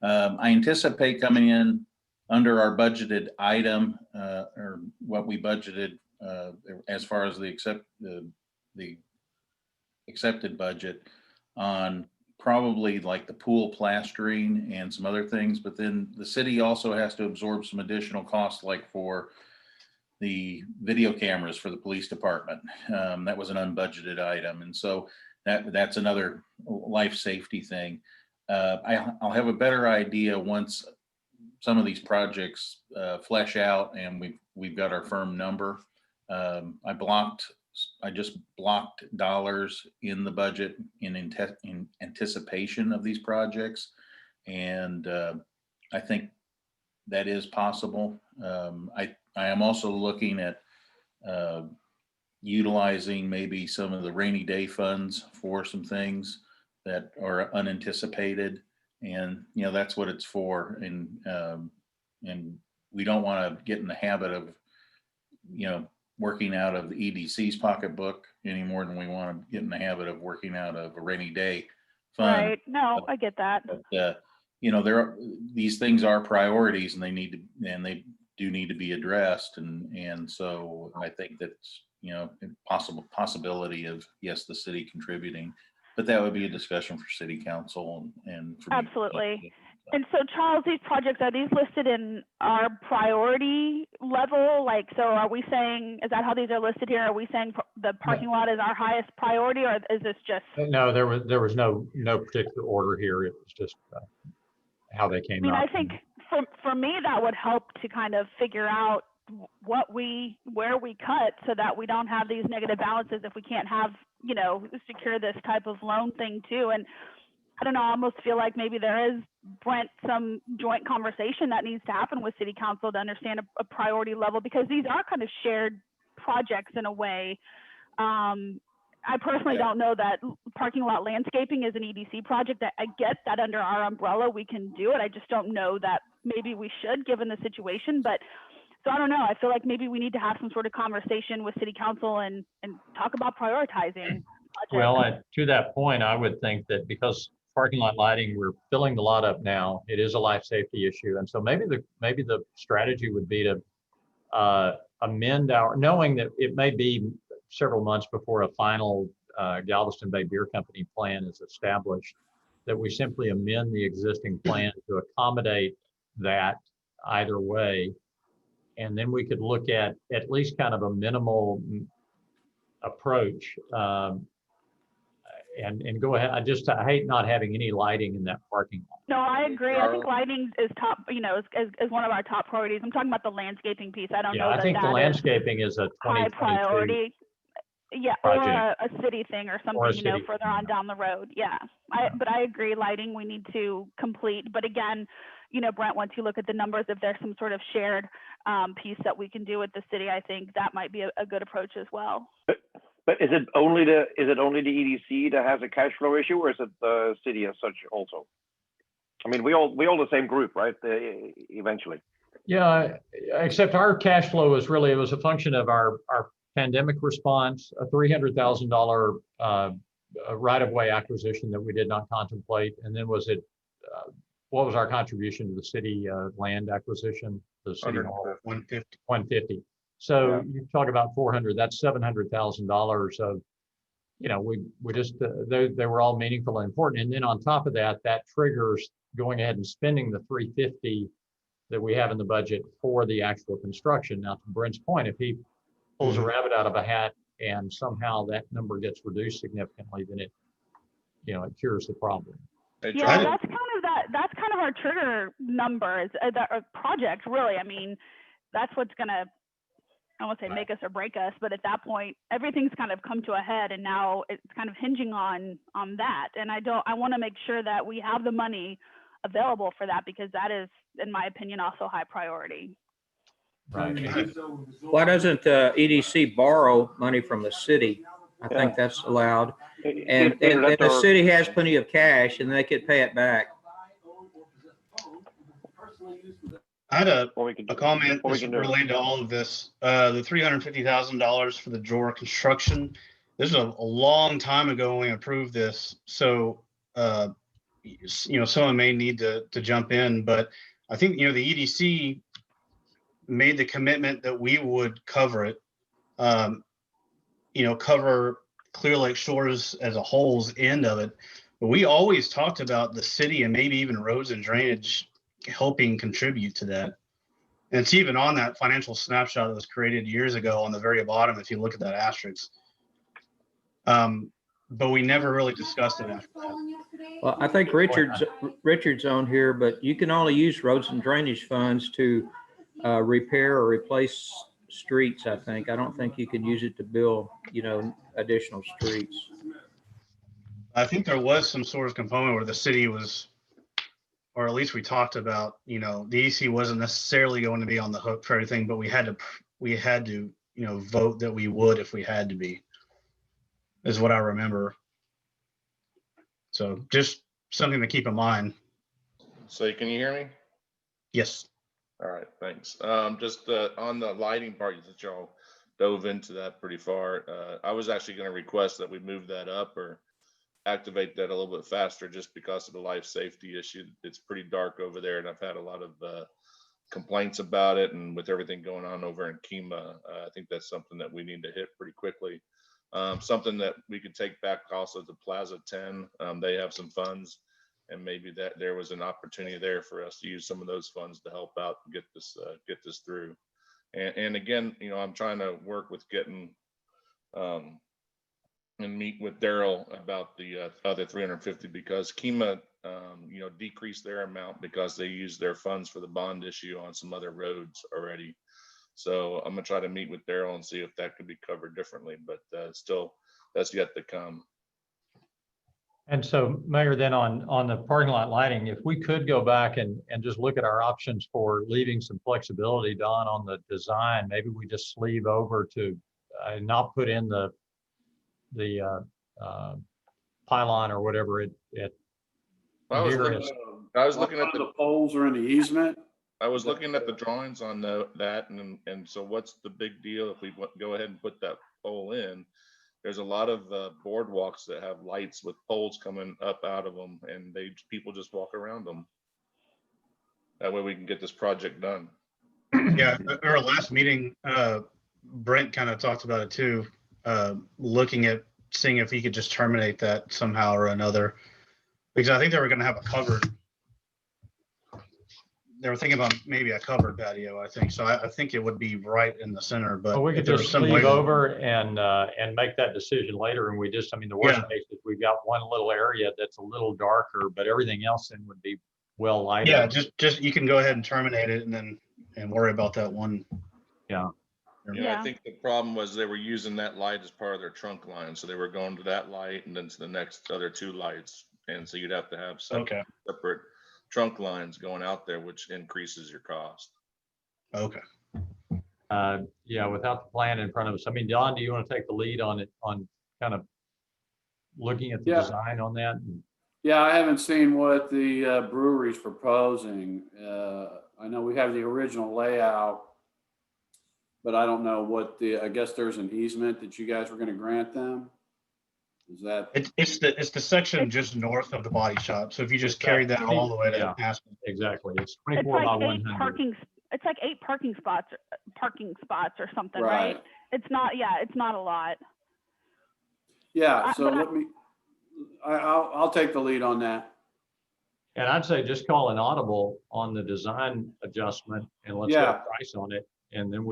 I anticipate coming in under our budgeted item, or what we budgeted as far as the accepted budget, on probably like the pool plastering and some other things. But then the city also has to absorb some additional costs, like for the video cameras for the police department. That was an unbudgeted item. And so that's another life safety thing. I'll have a better idea once some of these projects flesh out and we've got our firm number. I just blocked dollars in the budget in anticipation of these projects. And I think that is possible. I am also looking at utilizing maybe some of the rainy day funds for some things that are unanticipated, and that's what it's for. And we don't want to get in the habit of working out of the EDC's pocketbook any more than we want to get in the habit of working out of a rainy day fund. Right. No, I get that. But these things are priorities, and they do need to be addressed. And so I think that's, possibility of, yes, the city contributing, but that would be a discussion for city council and for me. Absolutely. And so, Charles, these projects, are these listed in our priority level? Like, so are we saying, is that how these are listed here? Are we saying the parking lot is our highest priority, or is this just? No, there was no particular order here. It was just how they came out. I think for me, that would help to kind of figure out where we cut, so that we don't have these negative balances if we can't have, secure this type of loan thing too. And I don't know, I almost feel like maybe there is, Brent, some joint conversation that needs to happen with city council to understand a priority level, because these are kind of shared projects in a way. I personally don't know that parking lot landscaping is an EDC project. I get that under our umbrella we can do it. I just don't know that maybe we should, given the situation. But so I don't know. I feel like maybe we need to have some sort of conversation with city council and talk about prioritizing projects. Well, to that point, I would think that because parking lot lighting, we're filling the lot up now, it is a life safety issue. And so maybe the strategy would be to amend knowing that it may be several months before a final Galveston Bay Beer Company plan is established, that we simply amend the existing plan to accommodate that either way. And then we could look at least kind of a minimal approach and go ahead. I hate not having any lighting in that parking lot. No, I agree. I think lighting is top, is one of our top priorities. I'm talking about the landscaping piece. I don't know. I think the landscaping is a 2022 high priority. Yeah, project. Or a city thing or something, further on down the road. Yeah, but I agree. Lighting we need to complete. But again, Brent, once you look at the numbers, if there's some sort of shared piece that we can do with the city, I think that might be a good approach as well. But is it only the EDC that has a cash flow issue, or is it the city as such also? I mean, we all the same group, right? Eventually. Yeah, except our cash flow was really, it was a function of our pandemic response, a $300,000 right-of-way acquisition that we did not contemplate, and then what was our contribution to the city land acquisition? The city hall? 150. 150. So you talk about 400. That's $700,000 of, we just they were all meaningful and important. And then on top of that, that triggers going ahead and spending the 350 that we have in the budget for the actual construction. Now, to Brent's point, if he pulls a rabbit out of a hat and somehow that number gets reduced significantly, then it cures the problem. Yeah, that's kind of our trigger number, is that project, really. I mean, that's what's going to I won't say make us or break us, but at that point, everything's kind of come to a head, and now it's kind of hinging on that. And I want to make sure that we have the money available for that, because that is, in my opinion, also high priority. Right. Why doesn't EDC borrow money from the city? I think that's allowed. And the city has plenty of cash and they could pay it back. I had a What we can do- comment what we that's can do. related to all of this. The $350,000 for the drawer construction. This is a long time ago when we approved this. So, someone may need to jump in, but I think, the EDC made the commitment that we would cover it. Cover Clear Lake Shores as a whole's end of it. But we always talked about the city and maybe even roads and drainage helping contribute to that. And it's even on that financial snapshot that was created years ago on the very bottom, if you look at that asterisk. But we never really discussed it after that. Well, I think Richard's on here, but you can only use roads and drainage funds to repair or replace streets, I think. I don't think you could use it to build, additional streets. I think there was some sort of component where the city was, or at least we talked about, the EC wasn't necessarily going to be on the hook for everything, but we had to, vote that we would if we had to be, is what I remember. So just something to keep in mind. So can you hear me? Yes. All right, thanks. Just on the lighting part that y'all dove into that pretty far. I was actually going to request that we move that up or activate that a little bit faster, just because of the life safety issue. It's pretty dark over there, and I've had a lot of complaints about it. And with everything going on over in Kima, I think that's something that we need to hit pretty quickly. Something that we could take back also to Plaza 10. They have some funds, and maybe that there was an opportunity there for us to use some of those funds to help out and get this through. And again, I'm trying to work with getting and meet with Daryl about the other 350, because Kima, decreased their amount because they used their funds for the bond issue on some other roads already. So I'm gonna try to meet with Daryl and see if that could be covered differently, but still, that's yet to come. And so, Mayor, then on the parking lot lighting, if we could go back and just look at our options for leaving some flexibility, Don, on the design, maybe we just sleeve over to not put in the pylon or whatever it I was looking at the poles are in the easement. I was looking at the drawings on that, and so what's the big deal if we go ahead and put that pole in? There's a lot of boardwalks that have lights with poles coming up out of them, and people just walk around them. That way we can get this project done. Yeah, at our last meeting, Brent kind of talked about it too, looking at seeing if he could just terminate that somehow or another, because I think they were going to have a covered. They were thinking about maybe a covered patio, I think. So I think it would be right in the center, but we could just sleeve over and make that decision later. And the worst case is we've got one little area that's a little darker, but everything else then would be well lighted. Yeah, just you can go ahead and terminate it and worry about that one. Yeah. I think the problem was they were using that light as part of their trunk line. So they were going to that light and then to the next other two lights. And so you'd have to have separate trunk lines going out there, which increases your cost. Okay. Without the plan in front of us. Don, do you want to take the lead on it, on kind of looking at the design on that? Yeah, I haven't seen what the brewery's proposing. I know we have the original layout, but I don't know what I guess there's an easement that you guys were going to grant them. Is that? It's the section just north of the body shop. So if you just carry that all the way to Aspen. Exactly. It's 24 by 100. It's like 8 parking spots or something, right? It's not a lot. Yeah, so I'll take the lead on that. And I'd say just call an audible on the design adjustment and let's get a price on it. And then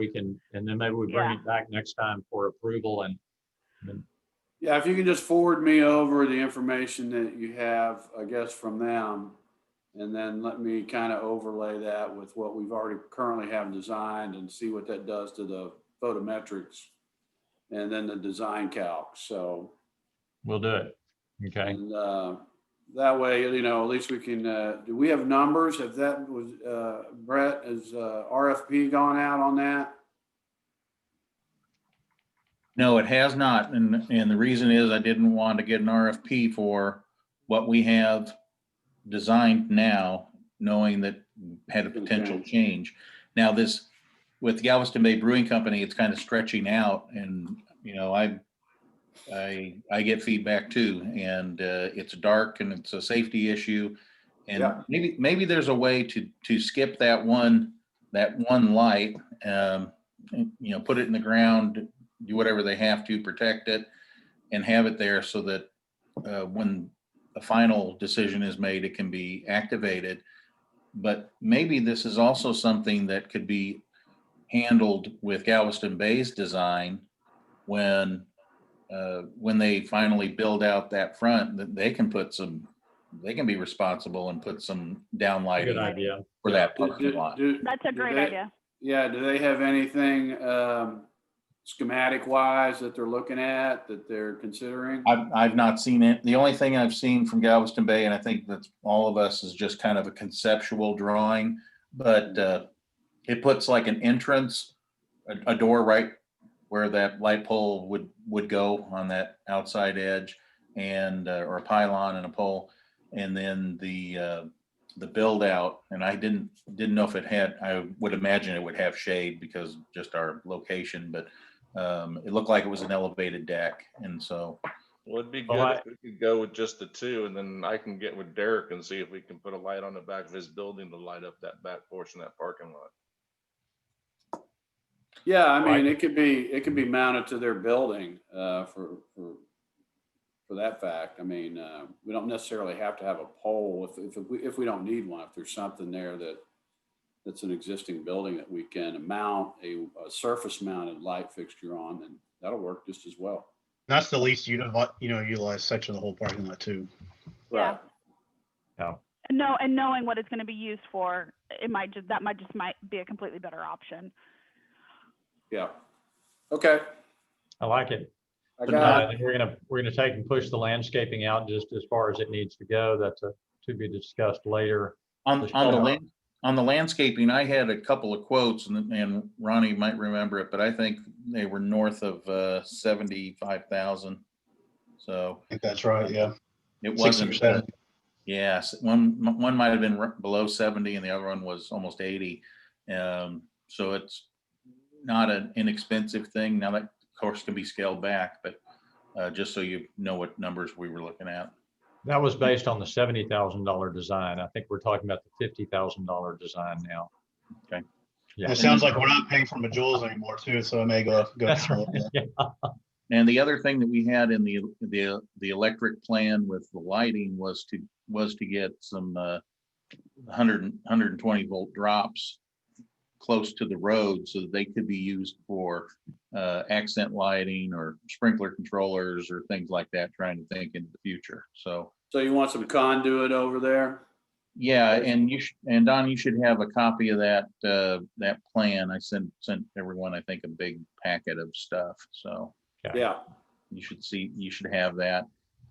maybe we bring it back next time for approval and yeah, if you can just forward me over the information that you have, I guess, from them, and then let me kind of overlay that with what we've already currently have designed and see what that does to the photometrics and then the design calc. So, We'll do it. Okay. and that way, you know, at least we can, do we have numbers? If that was, Brett, has RFP gone out on that? No, it has not. And the reason is I didn't want to get an RFP for what we have designed now, knowing that had a potential change. Now this, with Galveston Bay Brewing Company, it's kind of stretching out, and, you know, I get feedback too, and it's dark and it's a safety issue. And Yeah. maybe there's a way to skip that one light, you know, put it in the ground, do whatever they have to protect it, and have it there so that when a final decision is made, it can be activated. But maybe this is also something that could be handled with Galveston Bay's design when they finally build out that front, that they can be responsible and put some downlighting Good idea. for that parking lot. That's a great idea. Yeah, do they have anything schematic wise that they're looking at, that they're considering? I've not seen it. The only thing I've seen from Galveston Bay, and I think that's all of us, is just kind of a conceptual drawing, but it puts like an entrance, a door right where that light pole would go on that outside edge, and or a pylon and a pole, and then the build out. And I didn't know if it had, I would imagine it would have shade because just our location, but it looked like it was an elevated deck. And so, Well, it'd be good if we could go with just the two, and then I can get with Derek and see if we can put a light on the back of his building to light up that back portion of that parking lot. Yeah, I mean, it could be mounted to their building for that fact. I mean, we don't necessarily have to have a pole if we don't need one. If there's something there that's an existing building that we can mount a surface mounted light fixture on, then that'll work just as well. That's the least utilized section of the whole parking lot too. Yeah. Yeah. And knowing what it's going to be used for, might be a completely better option. Yeah. Okay. I like it. I got it. We're gonna take and push the landscaping out just as far as it needs to go. That's to be discussed later. on the landscaping, I had a couple of quotes, and Ronnie might remember it, but I think they were north of 75,000. So I think that's right. Yeah. it 60 or wasn't. 70. Yes, one might have been below 70, and the other one was almost 80. So it's not an inexpensive thing. Now that, of course, can be scaled back, but just so you know what numbers we were looking at. That was based on the $70,000 design. I think we're talking about the $50,000 design now. Okay. Yeah. It sounds like we're not paying for Majoules anymore too, so it may go That's down a right. little bit. Yeah. And the other thing that we had in the electric plan with the lighting was to get some 120 volt drops close to the road so that they could be used for accent lighting or sprinkler controllers or things like that, trying to think into the future. So you want some conduit over there? yeah, and and Don, you should have a copy of that that plan. I sent everyone, I think, a big packet of stuff. So Yeah. you should have that.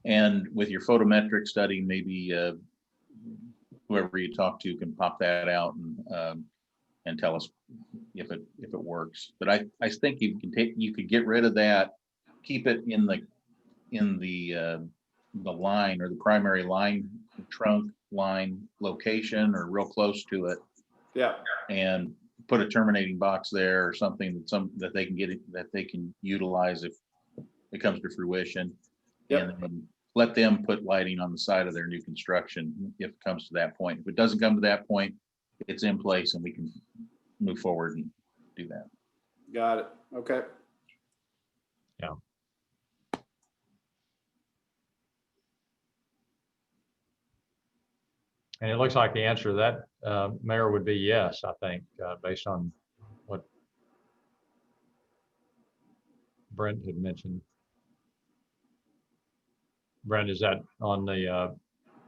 And with your photometric study, maybe whoever you talk to can pop that out and tell us if it works. But I think you could get rid of that, keep it in the line or the primary line, trunk line location, or real close to it. Yeah. And put a terminating box there or something that they can that they can utilize if it comes to fruition. Yep. And then let them put lighting on the side of their new construction if it comes to that point. If it doesn't come to that point, it's in place and we can move forward and do that. Got it. Okay. Yeah. And it looks like the answer to that, Mayor, would be yes, I think, based on what Brent had mentioned. Brent, is that on the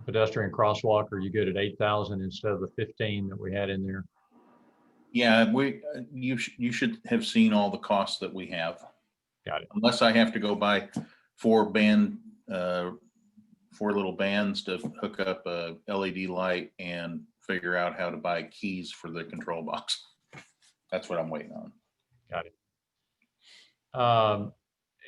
pedestrian crosswalk? Are you good at 8,000 instead of the 15 that we had in there? Yeah, you should have seen all the costs that we have. Got it. Unless I have to go buy four little bands to hook up a LED light and figure out how to buy keys for the control box. That's what I'm waiting on. Got it.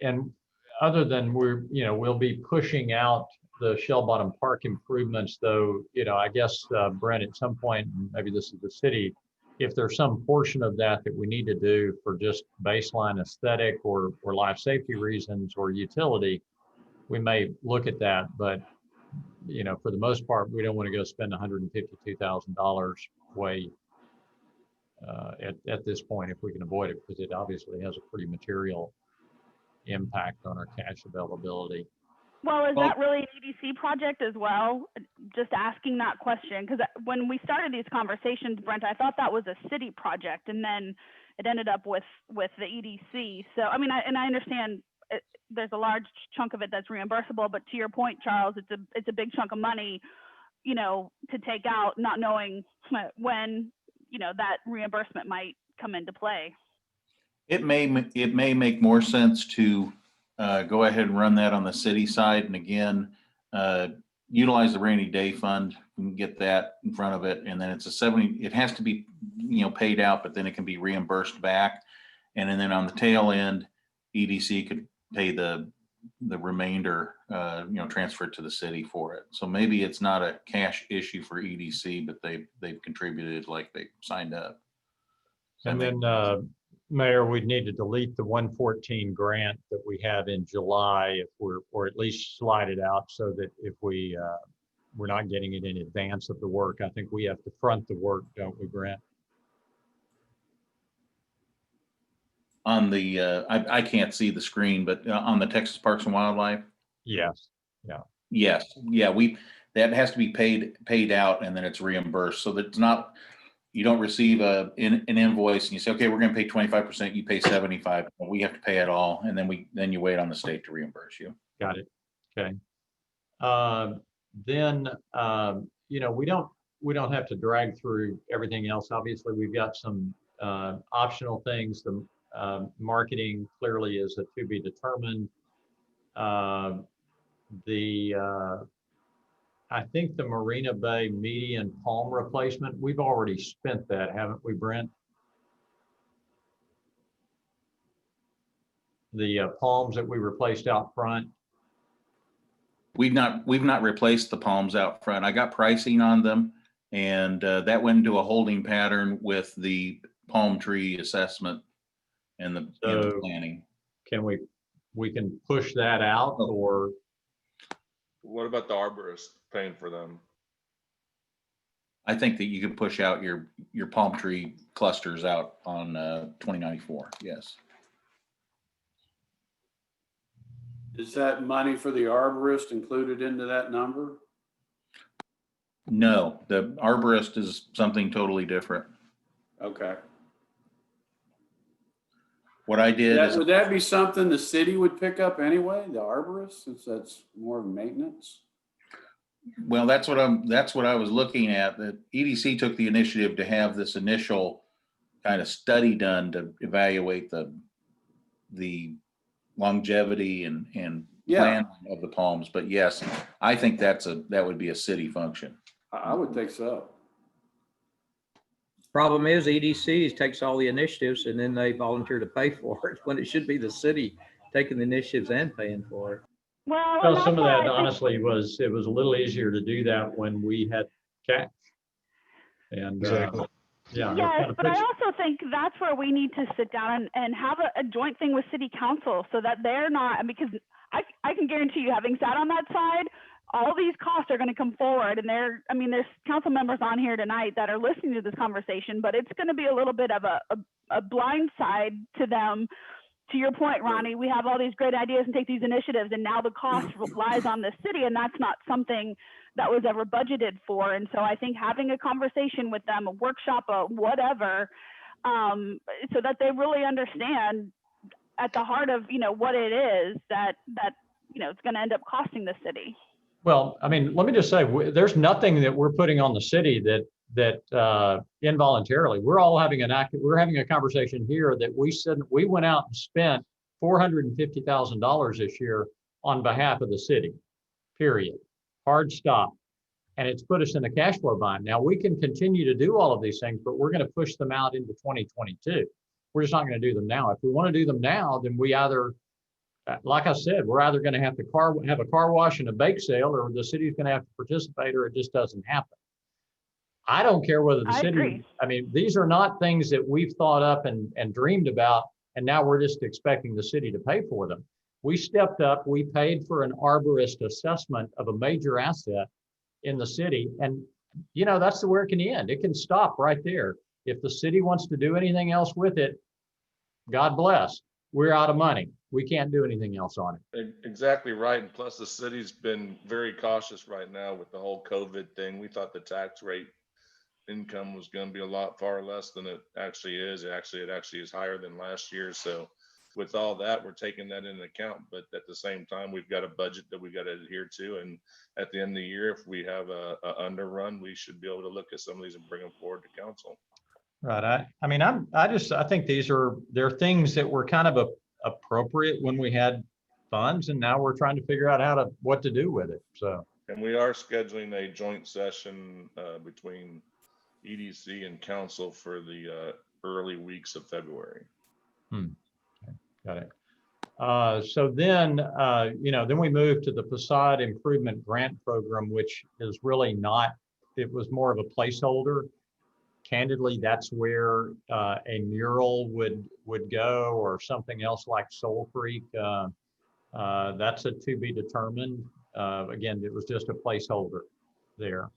And other than we'll be pushing out the Shell Bottom Park improvements, though, I guess, Brent, at some point, maybe this is the city, if there's some portion of that we need to do for just baseline aesthetic or life safety reasons or utility, we may look at that. But, for the most part, we don't want to go spend $152,000 way at this point if we can avoid it, because it obviously has a pretty material impact on our cash availability. Well, is that really an EDC project as well? Just asking that question, because when we started these conversations, Brent, I thought that was a city project, and then it ended up with the EDC. So, I mean, I understand there's a large chunk of it that's reimbursable, but to your point, Charles, it's a big chunk of money, to take out, not knowing when, that reimbursement might come into play. It may make more sense to go ahead and run that on the city side, and again, utilize the rainy day fund and get that in front of it. And then it's it has to be, paid out, but then it can be reimbursed back. And then on the tail end, EDC could pay the remainder, transfer it to the city for it. So maybe it's not a cash issue for EDC, but they've contributed like they signed up. And then, Mayor, we'd need to delete the 114 grant that we have in July or at least slide it out so that if we're not getting it in advance of the work. I think we have to front the work, don't we, Grant? On the, I can't see the screen, but on the Texas Parks and Wildlife? Yes, yeah. Yes, yeah, that has to be paid out and then it's reimbursed. So that's not, you don't receive an invoice and you say, okay, we're going to pay 25%, you pay 75%, but we have to pay it all. And then you wait on the state to reimburse you. Got it. Okay. Then, we don't have to drag through everything else. Obviously, we've got some optional things. The marketing clearly is a to be determined. I think the Marina Bay median palm replacement, we've already spent that, haven't we, Brent? The palms that we replaced out front. We've not replaced the palms out front. I got pricing on them, and that went into a holding pattern with the palm tree assessment and the planning. Can we can push that out, or What about the arborist paying for them? I think that you can push out your palm tree clusters out on 2094. Yes. Is that money for the arborist included into that number? No, the arborist is something totally different. Okay. What I did is, Would that be something the city would pick up anyway, the arborist, since that's more of maintenance? well, that's what I was looking at. That EDC took the initiative to have this initial kind of study done to evaluate the longevity and plan of the palms. But yes, I think that would be a city function. I would think so. Problem is EDC takes all the initiatives and then they volunteer to pay for it when it should be the city taking the initiatives and paying for it. Well, some of that honestly it was a little easier to do that when we had cash. And Exactly. Yeah. Yes, but I also think that's where we need to sit down and have a joint thing with city council so that they're not, because I can guarantee you, having sat on that side, all these costs are going to come forward, and there's council members on here tonight that are listening to this conversation, but it's going to be a little bit of a blind side to them. To your point, Ronnie, we have all these great ideas and take these initiatives, and now the cost lies on the city, and that's not something that was ever budgeted for. And so I think having a conversation with them, a workshop, a whatever, so that they really understand at the heart of, what it is that it's going to end up costing the city. Well, I mean, let me just say, there's nothing that we're putting on the city that involuntarily, we're all having we're having a conversation here that we said we went out and spent $450,000 this year on behalf of the city, period. Hard stop. And it's put us in a cash flow bind. Now we can continue to do all of these things, but we're going to push them out into 2022. We're just not going to do them now. If we want to do them now, then we either, like I said, we're either going to have to have a car wash and a bake sale, or the city's going to have to participate, or it just doesn't happen. I don't care whether the city, agree. I mean, these are not things that we've thought up and dreamed about, and now we're just expecting the city to pay for them. We stepped up, we paid for an arborist assessment of a major asset in the city. And, you know, that's where it can end. It can stop right there. If the city wants to do anything else with it, God bless. We're out of money. We can't do anything else on it. Exactly right. And plus the city's been very cautious right now with the whole COVID thing. We thought the tax rate income was going to be a lot far less than it actually is. It actually is higher than last year. So with all that, we're taking that into account, but at the same time, we've got a budget that we got to adhere to. And at the end of the year, if we have a underrun, we should be able to look at some of these and bring them forward to council. Right. I mean, I think they're things that were kind of appropriate when we had funds, and now we're trying to figure out what to do with it. So. And we are scheduling a joint session between EDC and council for the early weeks of February. Okay. Got it. So then, you know, then we moved to the facade improvement grant program, which is really not, it was more of a placeholder. Candidly, that's where a mural would go, or something else like Soul Creek. That's a to be determined. Again, it was just a placeholder there.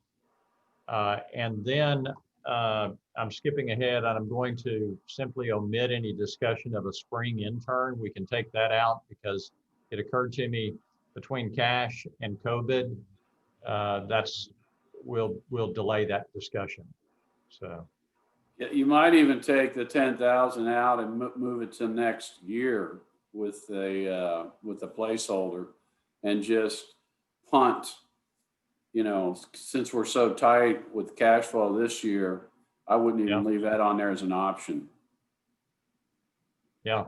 And then I'm skipping ahead, and I'm going to simply omit any discussion of a spring intern. We can take that out because it occurred to me between cash and COVID, we'll delay that discussion. So. You might even take the 10,000 out and move it to next year with a placeholder, and just punt. You know, since we're so tight with cash flow this year, I wouldn't even leave that on there as an option. Yeah.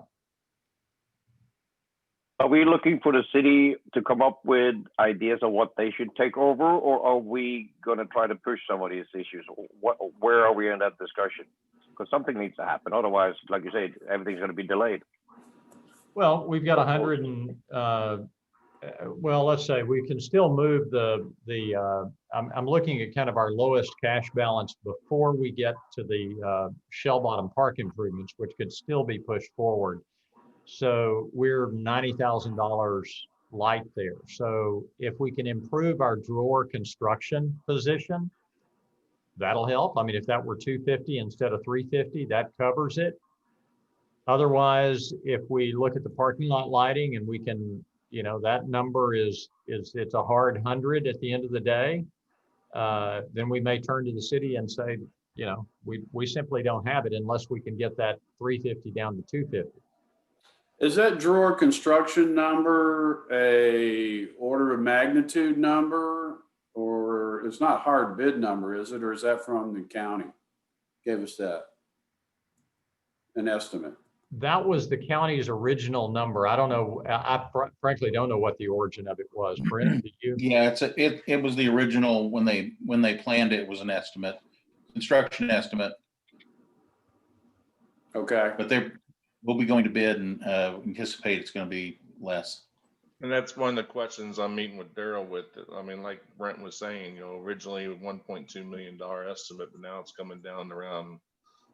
Are we looking for the city to come up with ideas of what they should take over, or are we going to try to push some of these issues? Where are we in that discussion? Because something needs to happen. Otherwise, like you said, everything's going to be delayed. Well, we've got 100 and, well, let's say we can still move I'm looking at kind of our lowest cash balance before we get to the Shell Bottom Park improvements, which could still be pushed forward. So we're $90,000 light there. So if we can improve our drawer construction position, that'll help. I mean, if that were 250 instead of 350, that covers it. Otherwise, if we look at the parking lot lighting and we can, you know, that number it's a hard 100 at the end of the day, then we may turn to the city and say, you know, we simply don't have it unless we can get that 350 down to 250. Is that drawer construction number a order of magnitude number, or it's not hard bid number, is it? Or is that from the county? Gave us that, an estimate. That was the county's original number. I don't know. I frankly don't know what the origin of it was. Brent, did you? Yeah, it was the original when they planned it. It was an estimate, construction estimate. Okay. But we'll be going to bid and anticipate it's going to be less. And that's one of the questions I'm meeting with Daryl with. I mean, like Brent was saying, you know, originally $1.2 million estimate, but now it's coming down around,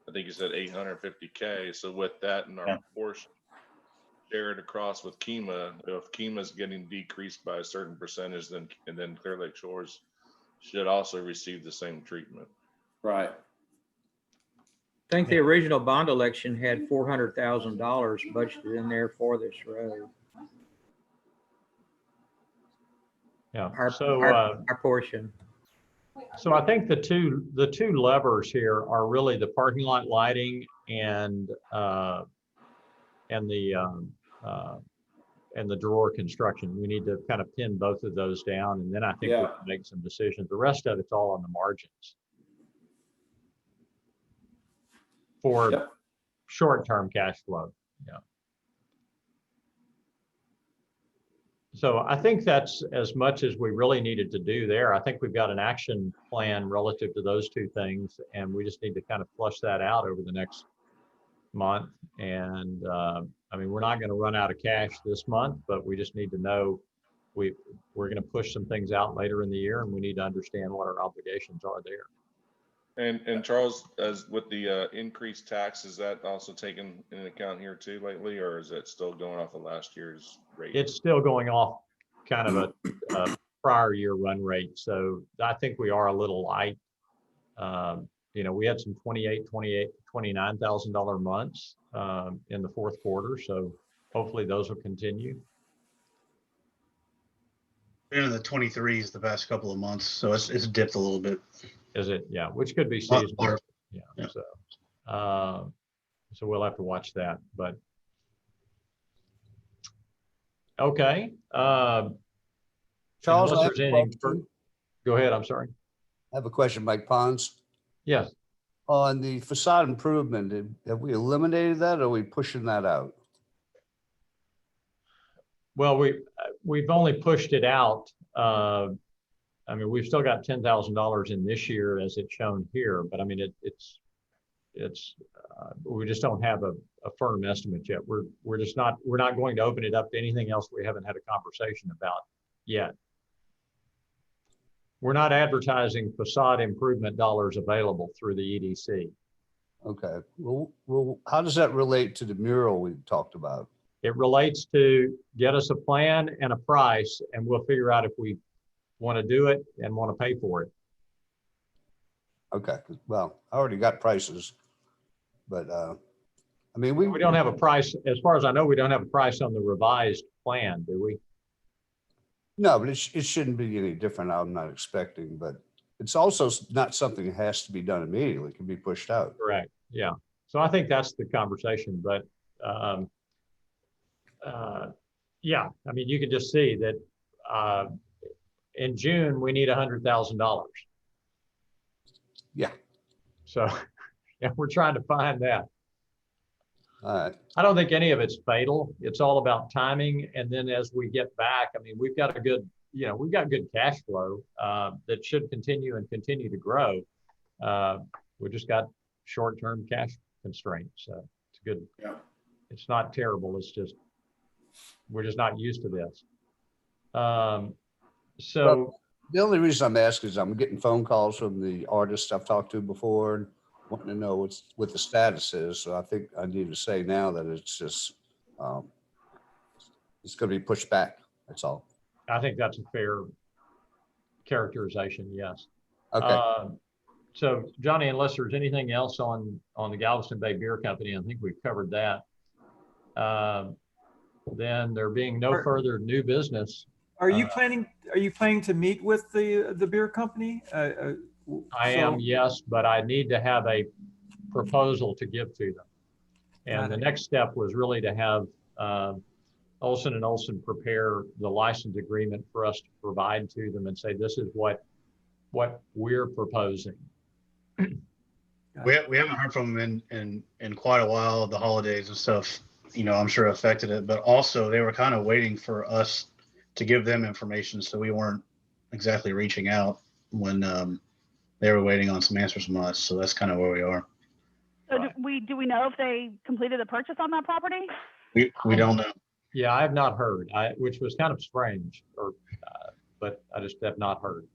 I think you said 850K. So with that and our portion shared across with Kima, if Kima's getting decreased by a certain percentage, then Clear Lake Shores should also receive the same treatment. Right. I think the original bond election had $400,000 budgeted in there for this road. Yeah. Our portion. So I think the two levers here are really the parking lot lighting and the drawer construction. We need to kind of pin both of those down, and then I think we can make some decisions. The rest of it's all on the margins. for Yep. short-term cash flow. Yeah. So I think that's as much as we really needed to do there. I think we've got an action plan relative to those two things, and we just need to kind of flush that out over the next month. And I mean, we're not going to run out of cash this month, but we just need to know we're going to push some things out later in the year, and we need to understand what our obligations are there. And Charles, as with the increased tax, is that also taken into account here too lately, or is it still going off of last year's rate? It's still going off kind of a prior year run rate. So I think we are a little light. You know, we had some $29,000 months in the fourth quarter. So hopefully those will continue. Been in the 23s the past couple of months, so it's dipped a little bit. Is it? Yeah, which could be Lot seasonal. lower. Yeah. Yeah. So we'll have to watch that. But okay. Charles, Unless I have there's a anything question. go ahead. I'm sorry. I have a question, Mike Pons. Yes. On the facade improvement, have we eliminated that or are we pushing that out? Well, we've only pushed it out. I mean, we've still got $10,000 in this year as it's shown here, but I mean, we just don't have a firm estimate yet. We're not going to open it up to anything else we haven't had a conversation about yet. We're not advertising facade improvement dollars available through the EDC. Okay. Well, how does that relate to the mural we talked about? It relates to get us a plan and a price, and we'll figure out if we want to do it and want to pay for it. Okay. Well, I already got prices, but I mean, We don't have a price, as far as I know, we don't have a price on the revised plan, do we? No, but it shouldn't be any different. I'm not expecting, but it's also not something that has to be done immediately. It can be pushed out. Correct. Yeah. So I think that's the conversation, but yeah, I mean, you can just see that in June, we need $100,000. Yeah. So yeah, we're trying to find that. All right. I don't think any of it's fatal. It's all about timing. And then as we get back, I mean, we've got a good, we've got good cash flow that should continue to grow. We just got short-term cash constraints. So it's good. Yeah. It's not terrible. It's just, we're just not used to this. So Well, the only reason I'm asking is I'm getting phone calls from the artists I've talked to before and wanting to know what the status is. So I think I need to say now that it's just, it's going to be pushed back. That's all. I think that's a fair characterization. Yes. Okay. So Johnny, unless there's anything else on the Galveston Bay Beer Company, I think we've covered that. Then there being no further new business. Are you planning to meet with the beer company? I am, yes, but I need to have a proposal to give to them. And the next step was really to have Olson & Olson prepare the license agreement for us to provide to them and say, this is what we're proposing. We haven't heard from them in quite a while. The holidays and stuff, I'm sure affected it, but also they were kind of waiting for us to give them information. So we weren't exactly reaching out when they were waiting on some answers from us. So that's kind of where we are. So do we know if they completed the purchase on that property? We don't know. Yeah, I have not heard, which was kind of strange, but I just have not heard.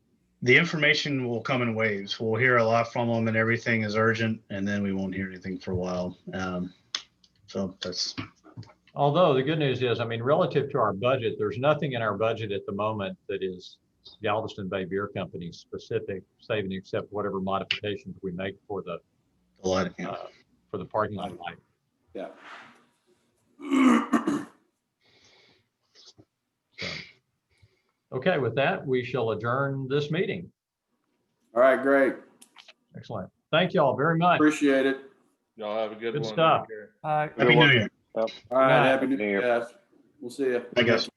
The information will come in waves. We'll hear a lot from them and everything is urgent, and then we won't hear anything for a while. So that's. Although the good news is, I mean, relative to our budget, there's nothing in our budget at the moment that is Galveston Bay Beer Company specific, saving except whatever modifications we make for the lighting, for the parking lot light. Yeah. So, okay, with that, we shall adjourn this meeting. All right, great. Excellent. Thank you all very much. Appreciate it. Y'all have a good one. stuff. Take care. Happy New Year. All right, happy New Year. We'll see you. I guess.